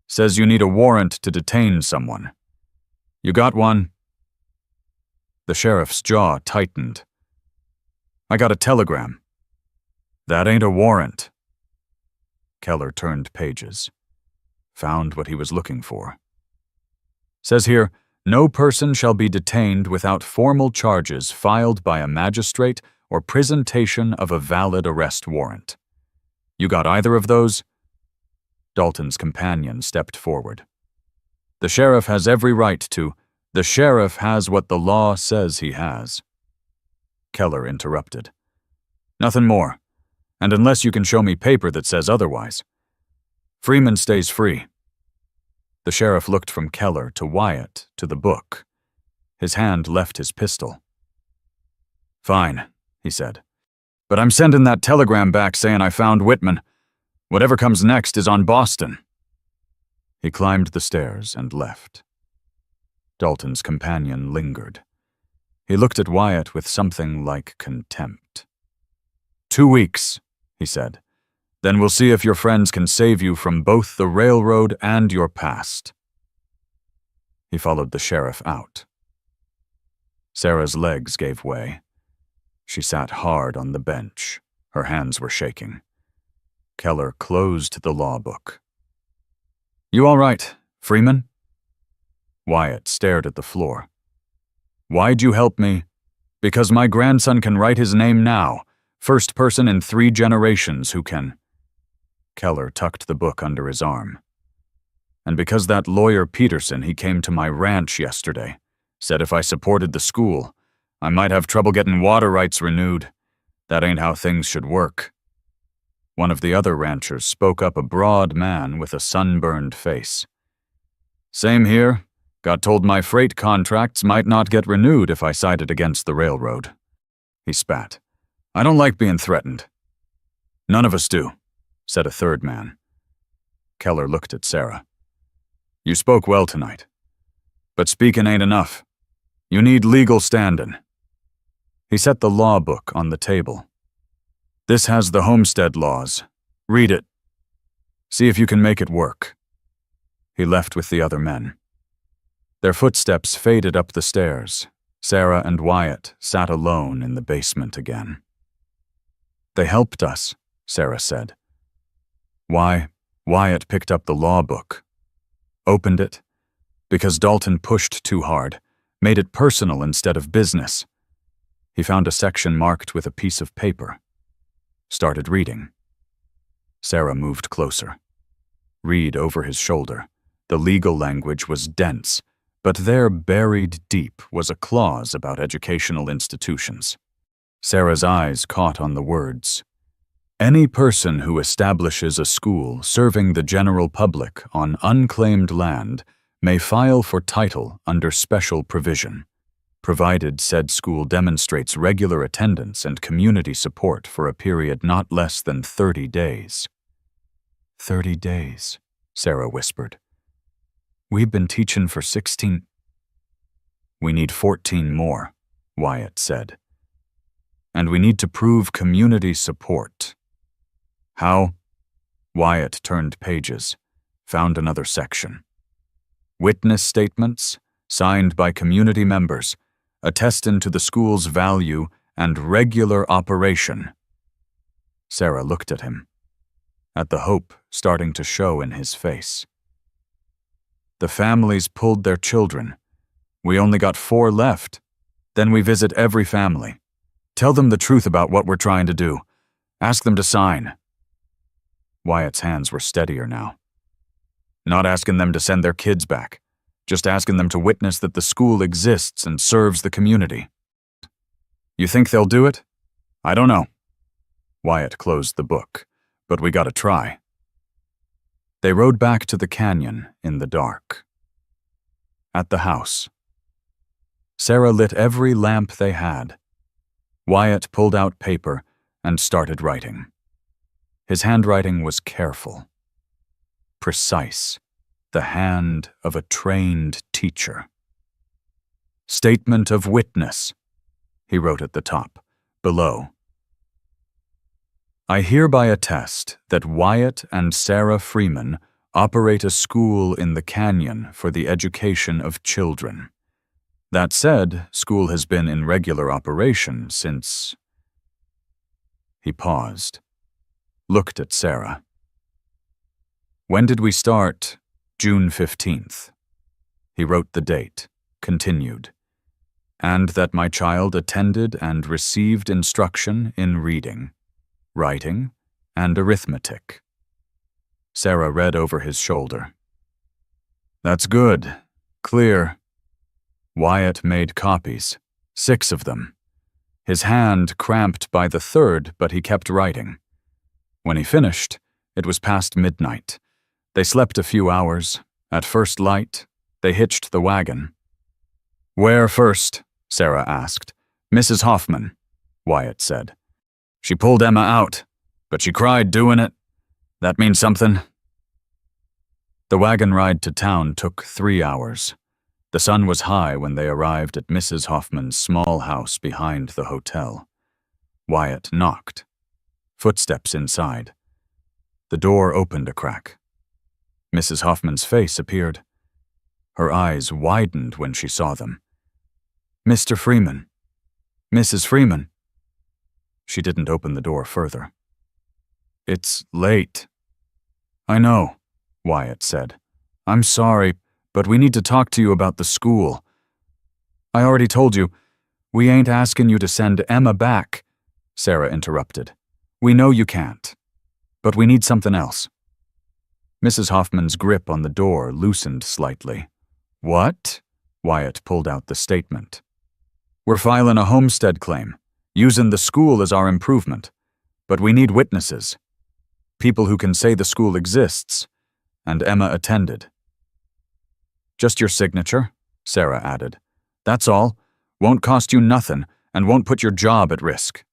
Says you need a warrant to detain someone. You got one?" The sheriff's jaw tightened. "I got a telegram." "That ain't a warrant." Keller turned pages. Found what he was looking for. Says here, "No person shall be detained without formal charges filed by a magistrate or presentation of a valid arrest warrant." You got either of those? Dalton's companion stepped forward. "The sheriff has every right to— The sheriff has what the law says he has." Keller interrupted. "Nothing more. And unless you can show me paper that says otherwise. Freeman stays free." The sheriff looked from Keller to Wyatt to the book. His hand left his pistol. "Fine," he said. "But I'm sending that telegram back saying I found Whitman. Whatever comes next is on Boston." He climbed the stairs and left. Dalton's companion lingered. He looked at Wyatt with something like contempt. 2 weeks, he said. Then we'll see if your friends can save you from both the railroad and your past. He followed the sheriff out. Sarah's legs gave way. She sat hard on the bench. Her hands were shaking. Keller closed the law book. "You all right, Freeman?" Wyatt stared at the floor. "Why'd you help me?" "Because my grandson can write his name now. First person in 3 generations who can." Keller tucked the book under his arm. "And because that lawyer Peterson, he came to my ranch yesterday. Said if I supported the school, I might have trouble getting water rights renewed. That ain't how things should work." One of the other ranchers spoke up, a broad man with a sunburned face. "Same here. Got told my freight contracts might not get renewed if I sided against the railroad." He spat. "I don't like being threatened." "None of us do," said a third man. Keller looked at Sarah. "You spoke well tonight. But speaking ain't enough. You need legal standing." He set the law book on the table. "This has the homestead laws. Read it. See if you can make it work." He left with the other men. Their footsteps faded up the stairs. Sarah and Wyatt sat alone in the basement again. "They helped us," Sarah said. "Why?" Wyatt picked up the law book. Opened it. Because Dalton pushed too hard, made it personal instead of business. He found a section marked with a piece of paper. Started reading. Sarah moved closer. Read over his shoulder. The legal language was dense, but there, buried deep, was a clause about educational institutions. Sarah's eyes caught on the words, "Any person who establishes a school serving the general public on unclaimed land may file for title under special provision, provided said school demonstrates regular attendance and community support for a period not less than 30 days. 30 days, Sarah whispered. "We've been teaching for 16. "We need 14 more, Wyatt said. "And we need to prove community support." "How?" Wyatt turned pages, found another section. "Witness statements, signed by community members, attesting to the school's value and regular operation." Sarah looked at him, at the hope starting to show in his face. "The families pulled their children. We only got 4 left. Then we visit every family. Tell them the truth about what we're trying to do. Ask them to sign." Wyatt's hands were steadier now. "Not asking them to send their kids back. Just asking them to witness that the school exists and serves the community." "You think they'll do it?" "I don't know." Wyatt closed the book. "But we gotta try." They rode back to the canyon in the dark. At the house, Sarah lit every lamp they had. Wyatt pulled out paper and started writing. His handwriting was careful, precise, the hand of a trained teacher. "Statement of witness," he wrote at the top. Below, "I hereby attest that Wyatt and Sarah Freeman operate a school in the canyon for the education of children. That said, school has been in regular operation since..." He paused, looked at Sarah. "When did we start?" "June 15th. He wrote the date, continued, "And that my child attended and received instruction in reading, writing, and arithmetic." Sarah read over his shoulder. "That's good. Clear." Wyatt made copies, 6 of them. His hand cramped by the 3rd, but he kept writing. When he finished, it was past midnight. They slept a few hours, At first light, they hitched the wagon. "Where first?" Sarah asked. "Mrs. Hoffman," Wyatt said. "She pulled Emma out, but she cried doing it. That means something." The wagon ride to town took 3 hours. The sun was high when they arrived at Mrs. Hoffman's small house behind the hotel. Wyatt knocked. Footsteps inside. The door opened a crack. Mrs. Hoffman's face appeared. Her eyes widened when she saw them. "Mr. Freeman. Mrs. Freeman." She didn't open the door further. "It's late." "I know," Wyatt said. "I'm sorry, but we need to talk to you about the school." "I already told you. We ain't asking you to send Emma back," Sarah interrupted. "We know you can't. But we need something else." Mrs. Hoffman's grip on the door loosened slightly. "What?" Wyatt pulled out the statement. "We're filing a homestead claim, using the school as our improvement. But we need witnesses. People who can say the school exists, and Emma attended." "Just your signature," Sarah added. "That's all. Won't cost you nothing, and won't put your job at risk."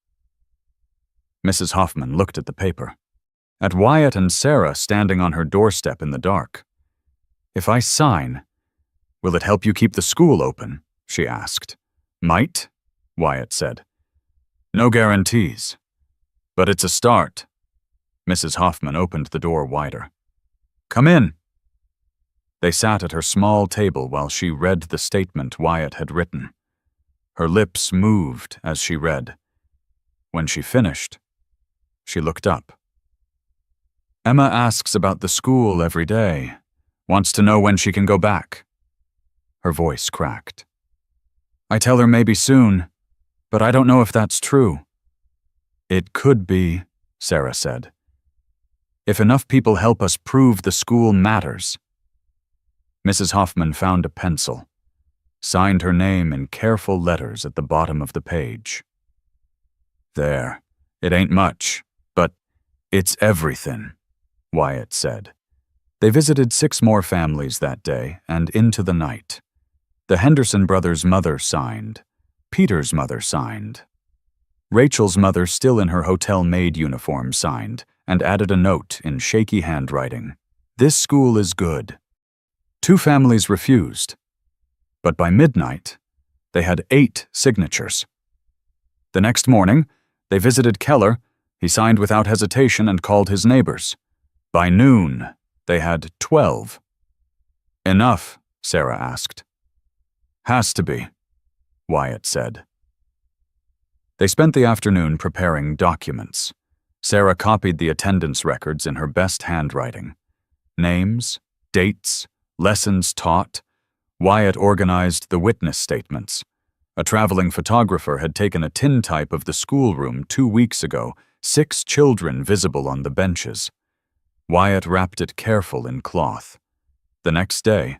Mrs. Hoffman looked at the paper. At Wyatt and Sarah standing on her doorstep in the dark. "If I sign, will it help you keep the school open?" she asked. "Might," Wyatt said. "No guarantees. But it's a start." Mrs. Hoffman opened the door wider. "Come in." They sat at her small table while she read the statement Wyatt had written. Her lips moved as she read. When she finished, she looked up. "Emma asks about the school every day, wants to know when she can go back." Her voice cracked. "I tell her maybe soon, but I don't know if that's true." "It could be," Sarah said. "If enough people help us prove the school matters." Mrs. Hoffman found a pencil, signed her name in careful letters at the bottom of the page. "There, it ain't much, but it's everything," Wyatt said. They visited 6 more families that day and into the night. The Henderson brothers' mother signed. Peter's mother signed. Rachel's mother, still in her hotel maid uniform, signed and added a note in shaky handwriting. "This school is good." 2 families refused. But by midnight, they had 8 signatures. The next morning, they visited Keller. He signed without hesitation and called his neighbors. By noon, they had 12. "Enough?" Sarah asked. "Has to be," Wyatt said. They spent the afternoon preparing documents. Sarah copied the attendance records in her best handwriting. Names, dates, lessons taught. Wyatt organized the witness statements. A traveling photographer had taken a tintype of the schoolroom 2 weeks ago, 6 children visible on the benches. Wyatt wrapped it careful in cloth. The next day,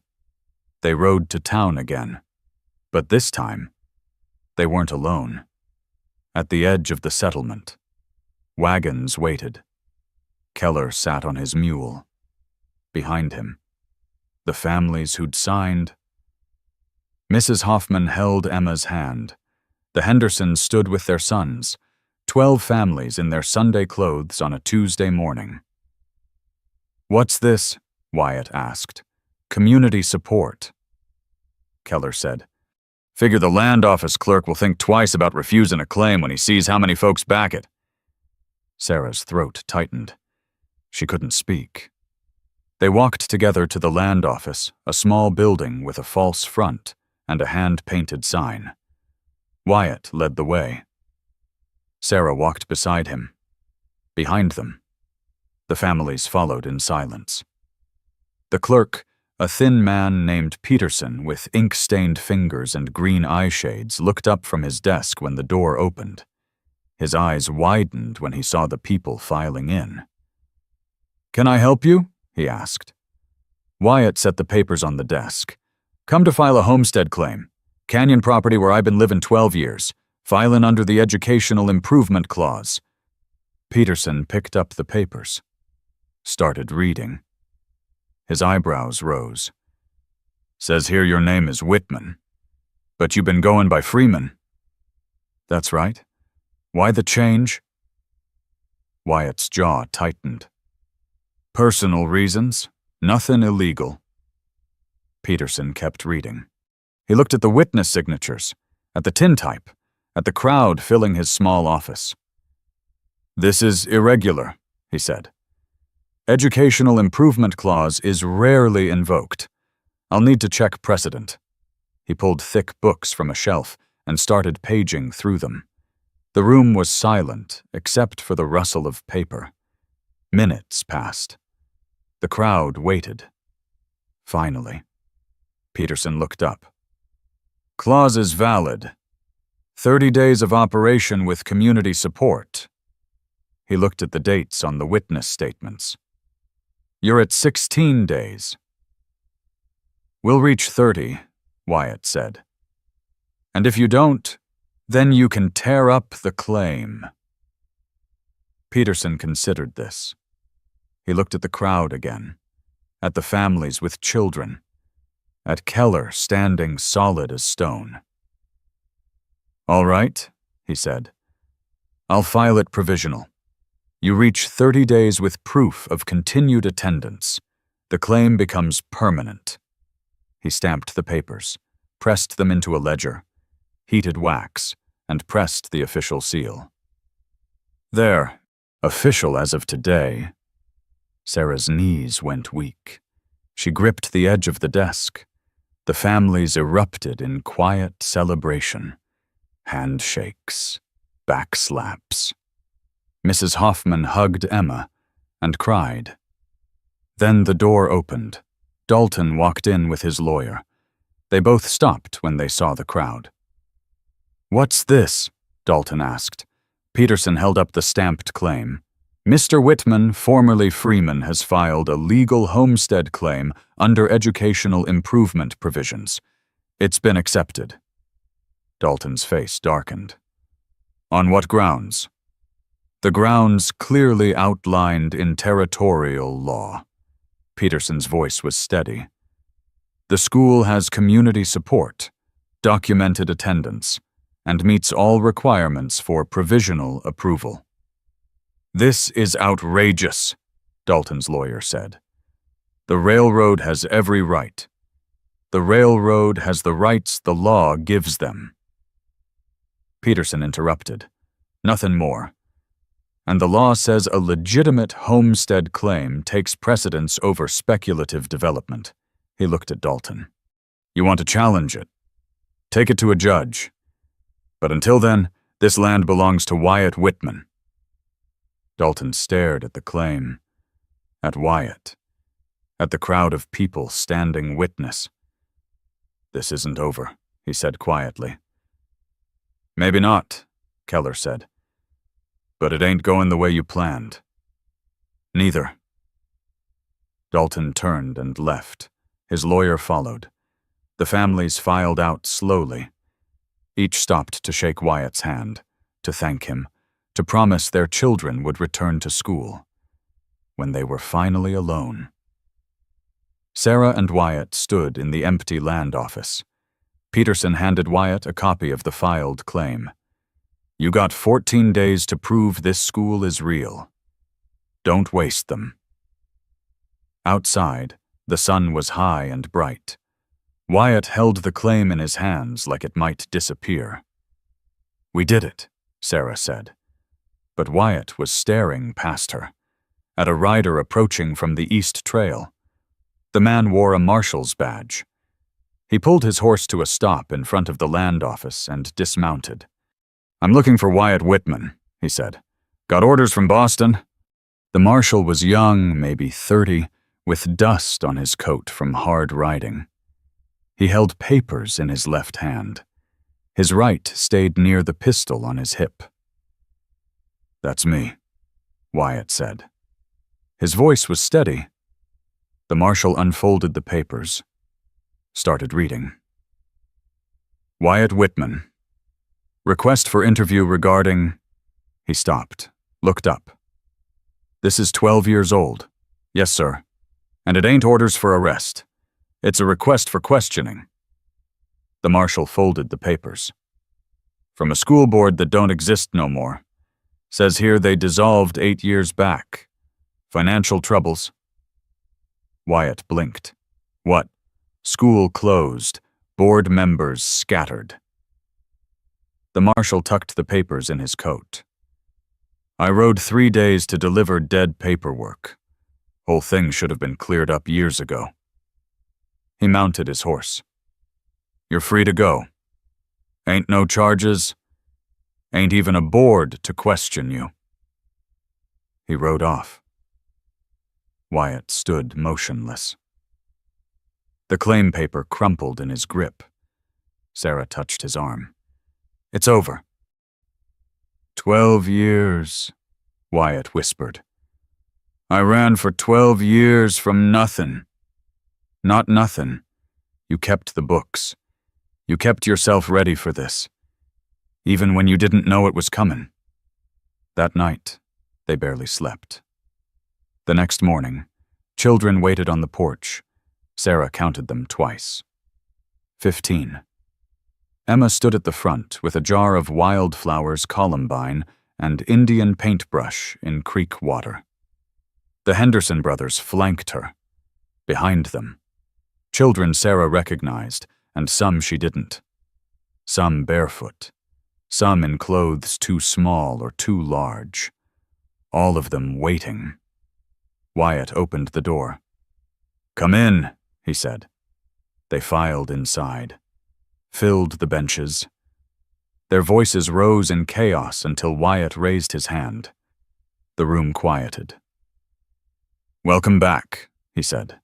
they rode to town again. But this time, they weren't alone. At the edge of the settlement, wagons waited. Keller sat on his mule. Behind him, the families who'd signed. Mrs. Hoffman held Emma's hand. The Hendersons stood with their sons, 12 families in their Sunday clothes on a Tuesday morning. "What's this?" Wyatt asked. "Community support." Keller said, "Figure the land office clerk will think twice about refusing a claim when he sees how many folks back it." Sarah's throat tightened. She couldn't speak. They walked together to the land office, a small building with a false front and a hand-painted sign. Wyatt led the way. Sarah walked beside him. Behind them, the families followed in silence. The clerk, a thin man named Peterson with ink-stained fingers and green eye shades, looked up from his desk when the door opened. His eyes widened when he saw the people filing in. "Can I help you?" he asked. Wyatt set the papers on the desk. "Come to file a homestead claim. Canyon property where I've been living 12 years. Filing under the Educational Improvement Clause." Peterson picked up the papers. Started reading. His eyebrows rose. Says here your name is Whitman. But you've been going by Freeman. That's right. Why the change? Wyatt's jaw tightened. Personal reasons. Nothing illegal. Peterson kept reading. He looked at the witness signatures, at the tintype, at the crowd filling his small office. This is irregular, he said. Educational improvement clause is rarely invoked. I'll need to check precedent. He pulled thick books from a shelf and started paging through them. The room was silent, except for the rustle of paper. Minutes passed. The crowd waited. Finally, Peterson looked up. Clause is valid. 30 days of operation with community support. He looked at the dates on the witness statements. You're at 16 days. We'll reach 30, Wyatt said. And if you don't, then you can tear up the claim. Peterson considered this. He looked at the crowd again, at the families with children, at Keller standing solid as stone. All right, he said. I'll file it provisional. You reach 30 days with proof of continued attendance. The claim becomes permanent. He stamped the papers, pressed them into a ledger, heated wax, and pressed the official seal. There, official as of today. Sarah's knees went weak. She gripped the edge of the desk. The families erupted in quiet celebration. Handshakes, backslaps. Mrs. Hoffman hugged Emma and cried. Then the door opened. Dalton walked in with his lawyer. They both stopped when they saw the crowd. What's this? Dalton asked. Peterson held up the stamped claim. Mr. Whitman, formerly Freeman, has filed a legal homestead claim under educational improvement provisions. It's been accepted. Dalton's face darkened. On what grounds? The grounds clearly outlined in territorial law. Peterson's voice was steady. The school has community support, documented attendance, and meets all requirements for provisional approval. This is outrageous, Dalton's lawyer said. The railroad has every right. The railroad has the rights the law gives them. Peterson interrupted. Nothing more. And the law says a legitimate homestead claim takes precedence over speculative development. He looked at Dalton. You want to challenge it? Take it to a judge. But until then, this land belongs to Wyatt Whitman. Dalton stared at the claim, at Wyatt, at the crowd of people standing witness. This isn't over, he said quietly. Maybe not, Keller said. But it ain't going the way you planned. Neither. Dalton turned and left. His lawyer followed. The families filed out slowly. Each stopped to shake Wyatt's hand, to thank him, to promise their children would return to school. When they were finally alone, Sarah and Wyatt stood in the empty land office. Peterson handed Wyatt a copy of the filed claim. You got 14 days to prove this school is real. Don't waste them. Outside, the sun was high and bright. Wyatt held the claim in his hands like it might disappear. We did it, Sarah said. But Wyatt was staring past her, at a rider approaching from the East Trail. The man wore a marshal's badge. He pulled his horse to a stop in front of the land office and dismounted. I'm looking for Wyatt Whitman, he said. Got orders from Boston? The marshal was young, maybe 30, with dust on his coat from hard riding. He held papers in his left hand. His right stayed near the pistol on his hip. That's me, Wyatt said. His voice was steady. The marshal unfolded the papers, started reading. Wyatt Whitman. Request for interview regarding... He stopped, looked up. This is 12 years old. Yes, sir. And it ain't orders for arrest. It's a request for questioning. The marshal folded the papers. From a school board that don't exist no more. Says here they dissolved 8 years back. Financial troubles. Wyatt blinked. What? School closed. Board members scattered. The marshal tucked the papers in his coat. I rode 3 days to deliver dead paperwork. Whole thing should have been cleared up years ago. He mounted his horse. You're free to go. Ain't no charges. Ain't even a board to question you. He rode off. Wyatt stood motionless. The claim paper crumpled in his grip. Sarah touched his arm. It's over. 12 years, Wyatt whispered. I ran for 12 years from nothing. Not nothing. You kept the books. You kept yourself ready for this, even when you didn't know it was coming. That night, they barely slept. The next morning, children waited on the porch. Sarah counted them twice. 15. Emma stood at the front with a jar of wildflowers columbine and Indian paintbrush in creek water. The Henderson brothers flanked her. Behind them, children Sarah recognized, and some she didn't. Some barefoot, some in clothes too small or too large. All of them waiting. Wyatt opened the door. Come in, he said. They filed inside, filled the benches. Their voices rose in chaos until Wyatt raised his hand. The room quieted. Welcome back, he said.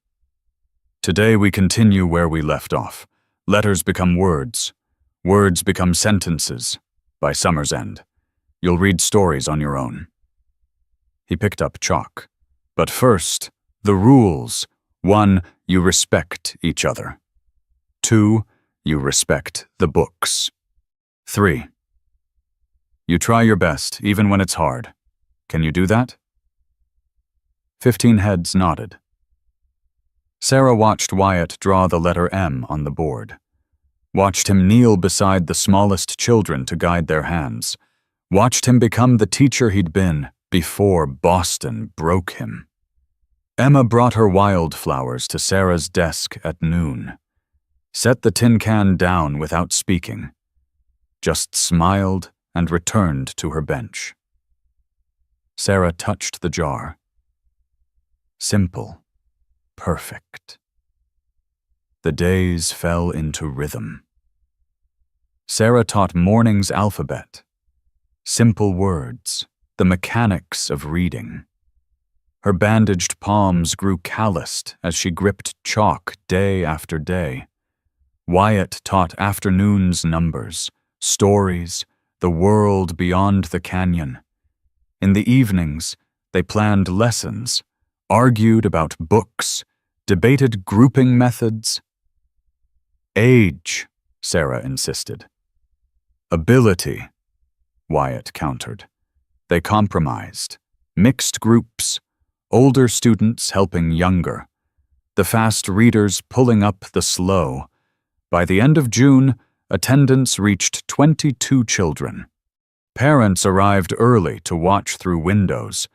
Today we continue where we left off. Letters become words. Words become sentences. By summer's end, you'll read stories on your own. He picked up chalk. But first, the rules. 1, you respect each other. 2, you respect the books. 3, you try your best, even when it's hard. Can you do that? 15 heads nodded. Sarah watched Wyatt draw the letter M on the board. Watched him kneel beside the smallest children to guide their hands. Watched him become the teacher he'd been before Boston broke him. Emma brought her wildflowers to Sarah's desk at noon. Set the tin can down without speaking. Just smiled and returned to her bench. Sarah touched the jar. Simple. Perfect. The days fell into rhythm. Sarah taught morning's alphabet. Simple words, the mechanics of reading. Her bandaged palms grew calloused as she gripped chalk day after day. Wyatt taught afternoon's numbers, stories, the world beyond the canyon. In the evenings, they planned lessons, argued about books, debated grouping methods. Age, Sarah insisted. Ability, Wyatt countered. They compromised. Mixed groups, older students helping younger, the fast readers pulling up the slow. By the end of June, attendance reached 22 children. Parents arrived early to watch through windows,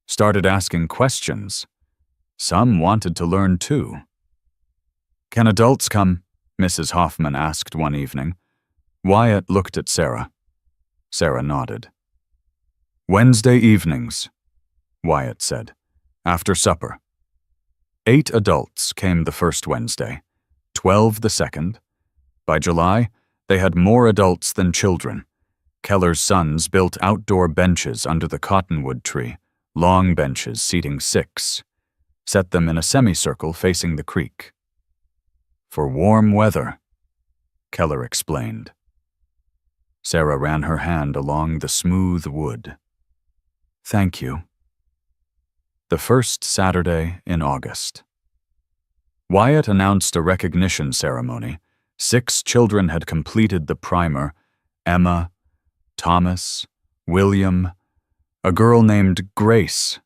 started asking questions. Some wanted to learn too. Can adults come? Mrs. Hoffman asked one evening. Wyatt looked at Sarah. Sarah nodded. Wednesday evenings, Wyatt said, after supper. 8 adults came the first Wednesday, 12 the second. By July, they had more adults than children. Keller's sons built outdoor benches under the cottonwood tree, long benches seating 6. Set them in a semicircle facing the creek. For warm weather, Keller explained. Sarah ran her hand along the smooth wood. Thank you. The first Saturday in August. Wyatt announced a recognition ceremony. 6 children had completed the primer: Emma, Thomas, William, a girl named Grace,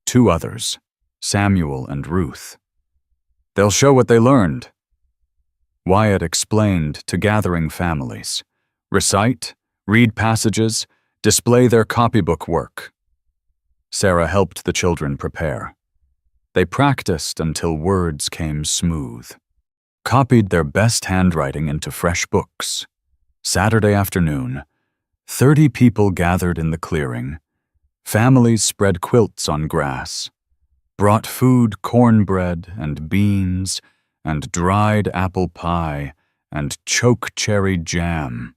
2 others, Samuel and Ruth. They'll show what they learned. Wyatt explained to gathering families. Recite, read passages, display their copybook work. Sarah helped the children prepare. They practiced until words came smooth. Copied their best handwriting into fresh books. Saturday afternoon, 30 people gathered in the clearing. Families spread quilts on grass. Brought food, cornbread and beans and dried apple pie and choke cherry jam.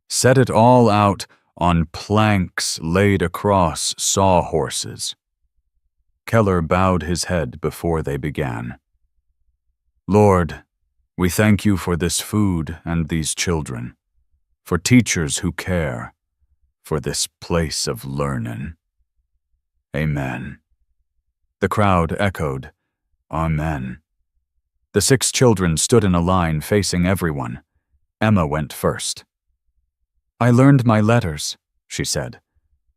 Set it all out on planks laid across sawhorses. Keller bowed his head before they began. Lord, we thank you for this food and these children, for teachers who care, for this place of learning. Amen. The crowd echoed, Amen. The 6 children stood in a line facing everyone. Emma went first. I learned my letters, she said.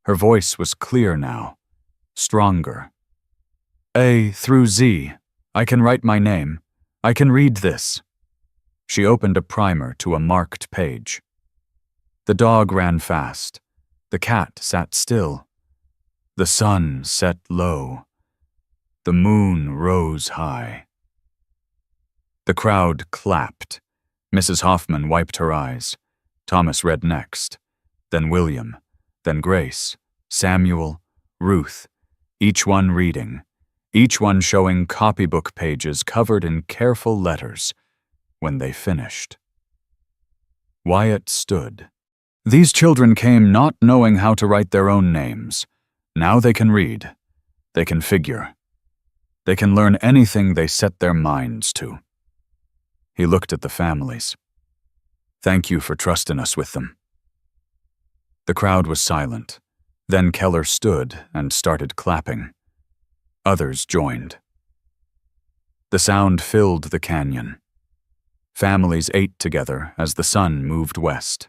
Her voice was clear now, stronger. A through Z. I can write my name. I can read this. She opened a primer to a marked page. The dog ran fast. The cat sat still. The sun set low. The moon rose high. The crowd clapped. Mrs. Hoffman wiped her eyes. Thomas read next. Then William. Then Grace. Samuel. Ruth. Each one reading. Each one showing copybook pages covered in careful letters. When they finished, Wyatt stood. These children came not knowing how to write their own names. Now they can read. They can figure. They can learn anything they set their minds to. He looked at the families. Thank you for trusting us with them. The crowd was silent. Then Keller stood and started clapping. Others joined. The sound filled the canyon. Families ate together as the sun moved west.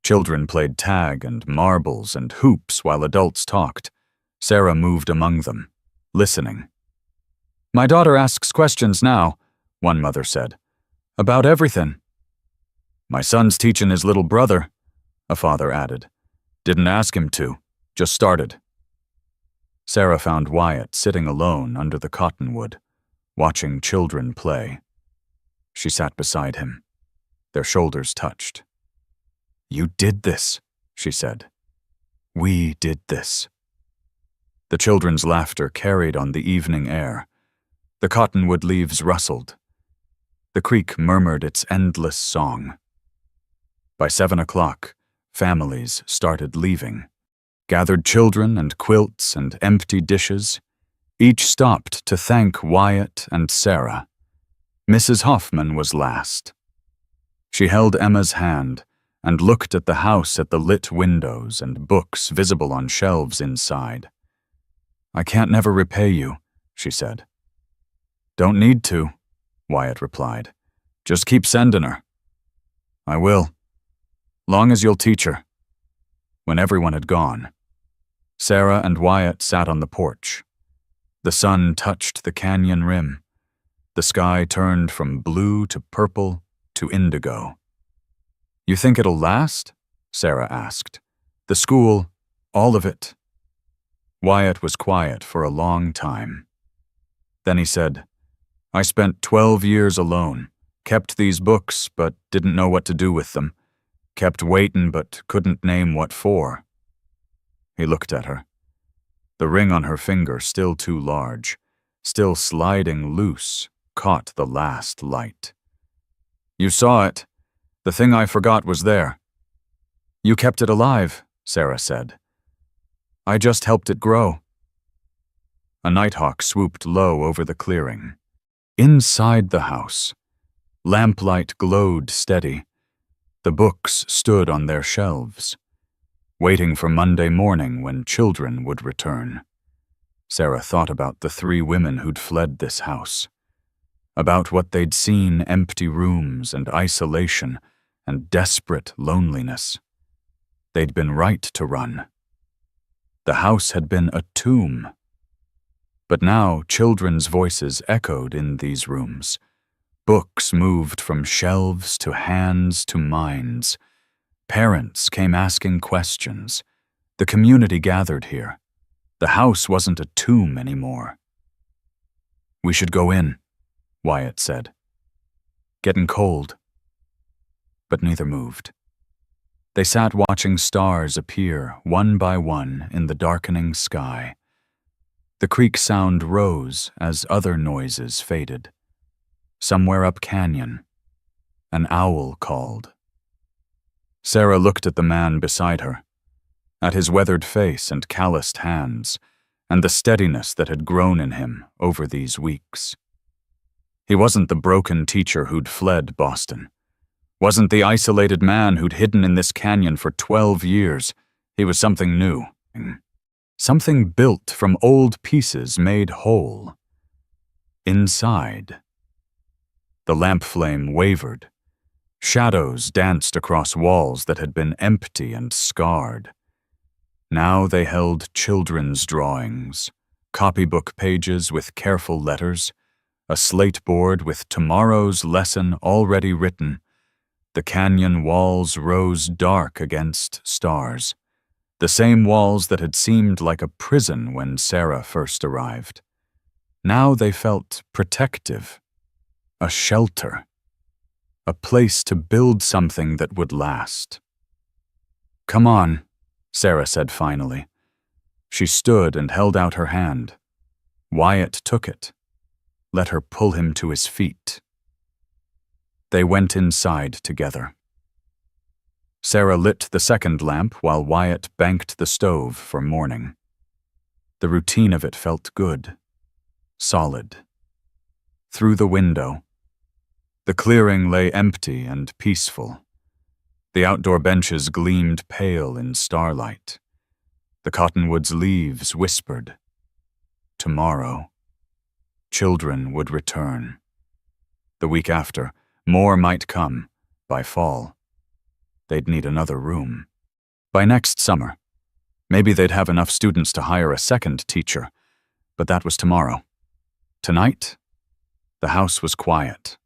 Children played tag and marbles and hoops while adults talked. Sarah moved among them, listening. My daughter asks questions now, one mother said. About everything. My son's teaching his little brother, a father added. Didn't ask him to, just started. Sarah found Wyatt sitting alone under the cottonwood, watching children play. She sat beside him. Their shoulders touched. You did this, she said. We did this. The children's laughter carried on the evening air. The cottonwood leaves rustled. The creek murmured its endless song. By 7 o'clock, families started leaving. Gathered children and quilts and empty dishes. Each stopped to thank Wyatt and Sarah. Mrs. Hoffman was last. She held Emma's hand and looked at the house at the lit windows and books visible on shelves inside. I can't never repay you, she said. Don't need to, Wyatt replied. Just keep sending her. I will. Long as you'll teach her. When everyone had gone, Sarah and Wyatt sat on the porch. The sun touched the canyon rim. The sky turned from blue to purple to indigo. You think it'll last? Sarah asked. The school, all of it. Wyatt was quiet for a long time. Then he said, I spent 12 years alone, kept these books but didn't know what to do with them, kept waiting but couldn't name what for. He looked at her. The ring on her finger, still too large, still sliding loose, caught the last light. You saw it. The thing I forgot was there. You kept it alive, Sarah said. I just helped it grow. A nighthawk swooped low over the clearing. Inside the house, lamplight glowed steady. The books stood on their shelves, waiting for Monday morning when children would return. Sarah thought about the 3 women who'd fled this house, about what they'd seen: empty rooms and isolation and desperate loneliness. They'd been right to run. The house had been a tomb. But now children's voices echoed in these rooms. Books moved from shelves to hands to minds. Parents came asking questions. The community gathered here. The house wasn't a tomb anymore. "We should go in," Wyatt said. "Getting cold." But neither moved. They sat watching stars appear one by one in the darkening sky. The creek sound rose as other noises faded. Somewhere up canyon, an owl called. Sarah looked at the man beside her, at his weathered face and calloused hands, and the steadiness that had grown in him over these weeks. He wasn't the broken teacher who'd fled Boston. Wasn't the isolated man who'd hidden in this canyon for 12 years. He was something new. Something built from old pieces made whole. Inside. The lamp flame wavered. Shadows danced across walls that had been empty and scarred. Now they held children's drawings, copybook pages with careful letters, a slate board with tomorrow's lesson already written. The canyon walls rose dark against stars, the same walls that had seemed like a prison when Sarah first arrived. Now they felt protective, a shelter, a place to build something that would last. "Come on," Sarah said finally. She stood and held out her hand. Wyatt took it, let her pull him to his feet. They went inside together. Sarah lit the second lamp while Wyatt banked the stove for morning. The routine of it felt good, solid. Through the window, the clearing lay empty and peaceful. The outdoor benches gleamed pale in starlight. The cottonwood's leaves whispered. Tomorrow, children would return. The week after, more might come. By fall, they'd need another room. By next summer, maybe they'd have enough students to hire a second teacher, but that was tomorrow. Tonight, the house was quiet.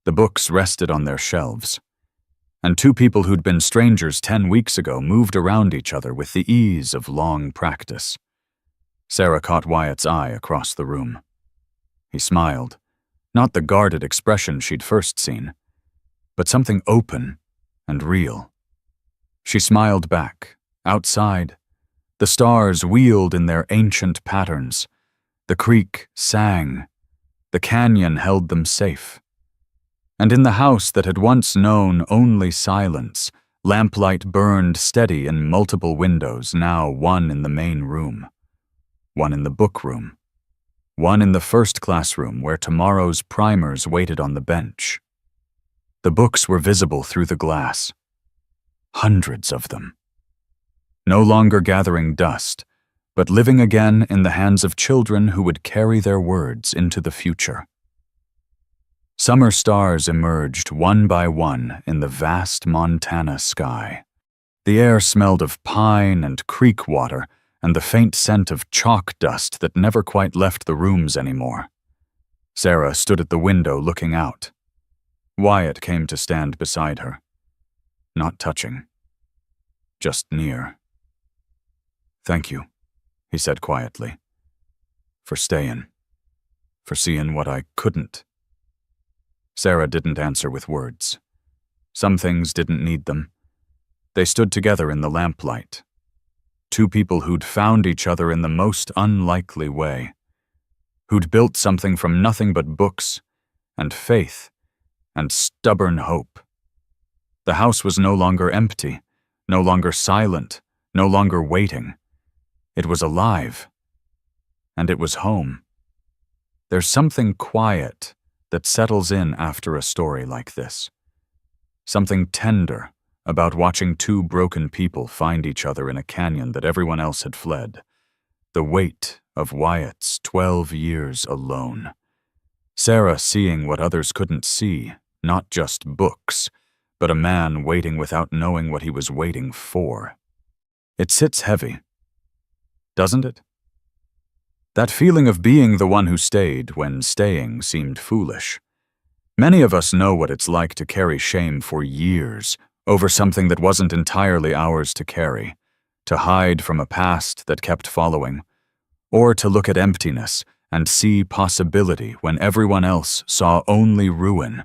The books rested on their shelves, and two people who'd been strangers 10 weeks ago moved around each other with the ease of long practice. Sarah caught Wyatt's eye across the room. He smiled, not the guarded expression she'd first seen, but something open and real. She smiled back. Outside, the stars wheeled in their ancient patterns. The creek sang. The canyon held them safe. And in the house that had once known only silence, lamplight burned steady in multiple windows, now one in the main room, one in the book room, one in the first classroom where tomorrow's primers waited on the bench. The books were visible through the glass. Hundreds of them. No longer gathering dust, but living again in the hands of children who would carry their words into the future. Summer stars emerged one by one in the vast Montana sky. The air smelled of pine and creek water and the faint scent of chalk dust that never quite left the rooms anymore. Sarah stood at the window looking out. Wyatt came to stand beside her. Not touching. Just near. "Thank you," he said quietly. "For staying. For seeing what I couldn't." Sarah didn't answer with words. Some things didn't need them. They stood together in the lamplight. Two people who'd found each other in the most unlikely way. Who'd built something from nothing but books, and faith, and stubborn hope. The house was no longer empty, no longer silent, no longer waiting. It was alive. And it was home. There's something quiet that settles in after a story like this. Something tender about watching two broken people find each other in a canyon that everyone else had fled. The weight of Wyatt's 12 years alone. Sarah seeing what others couldn't see, not just books, but a man waiting without knowing what he was waiting for. It sits heavy, doesn't it? That feeling of being the one who stayed when staying seemed foolish. Many of us know what it's like to carry shame for years over something that wasn't entirely ours to carry, to hide from a past that kept following, or to look at emptiness and see possibility when everyone else saw only ruin.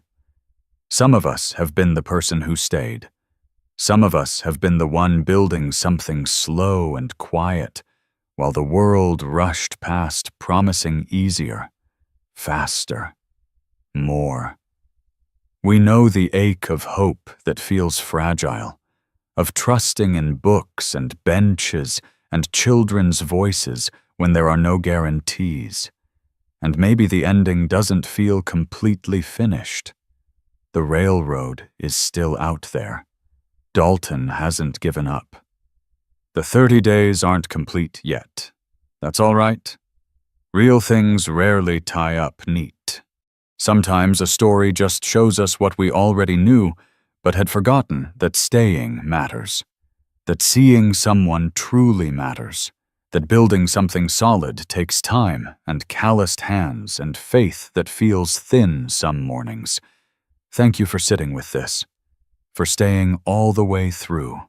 Some of us have been the person who stayed. Some of us have been the one building something slow and quiet, while the world rushed past promising easier, faster, more. We know the ache of hope that feels fragile, of trusting in books and benches and children's voices when there are no guarantees. And maybe the ending doesn't feel completely finished. The railroad is still out there. Dalton hasn't given up. The 30 days aren't complete yet. That's all right. Real things rarely tie up neat. Sometimes a story just shows us what we already knew, but had forgotten that staying matters, that seeing someone truly matters, that building something solid takes time and calloused hands and faith that feels thin some mornings. Thank you for sitting with this, for staying all the way through.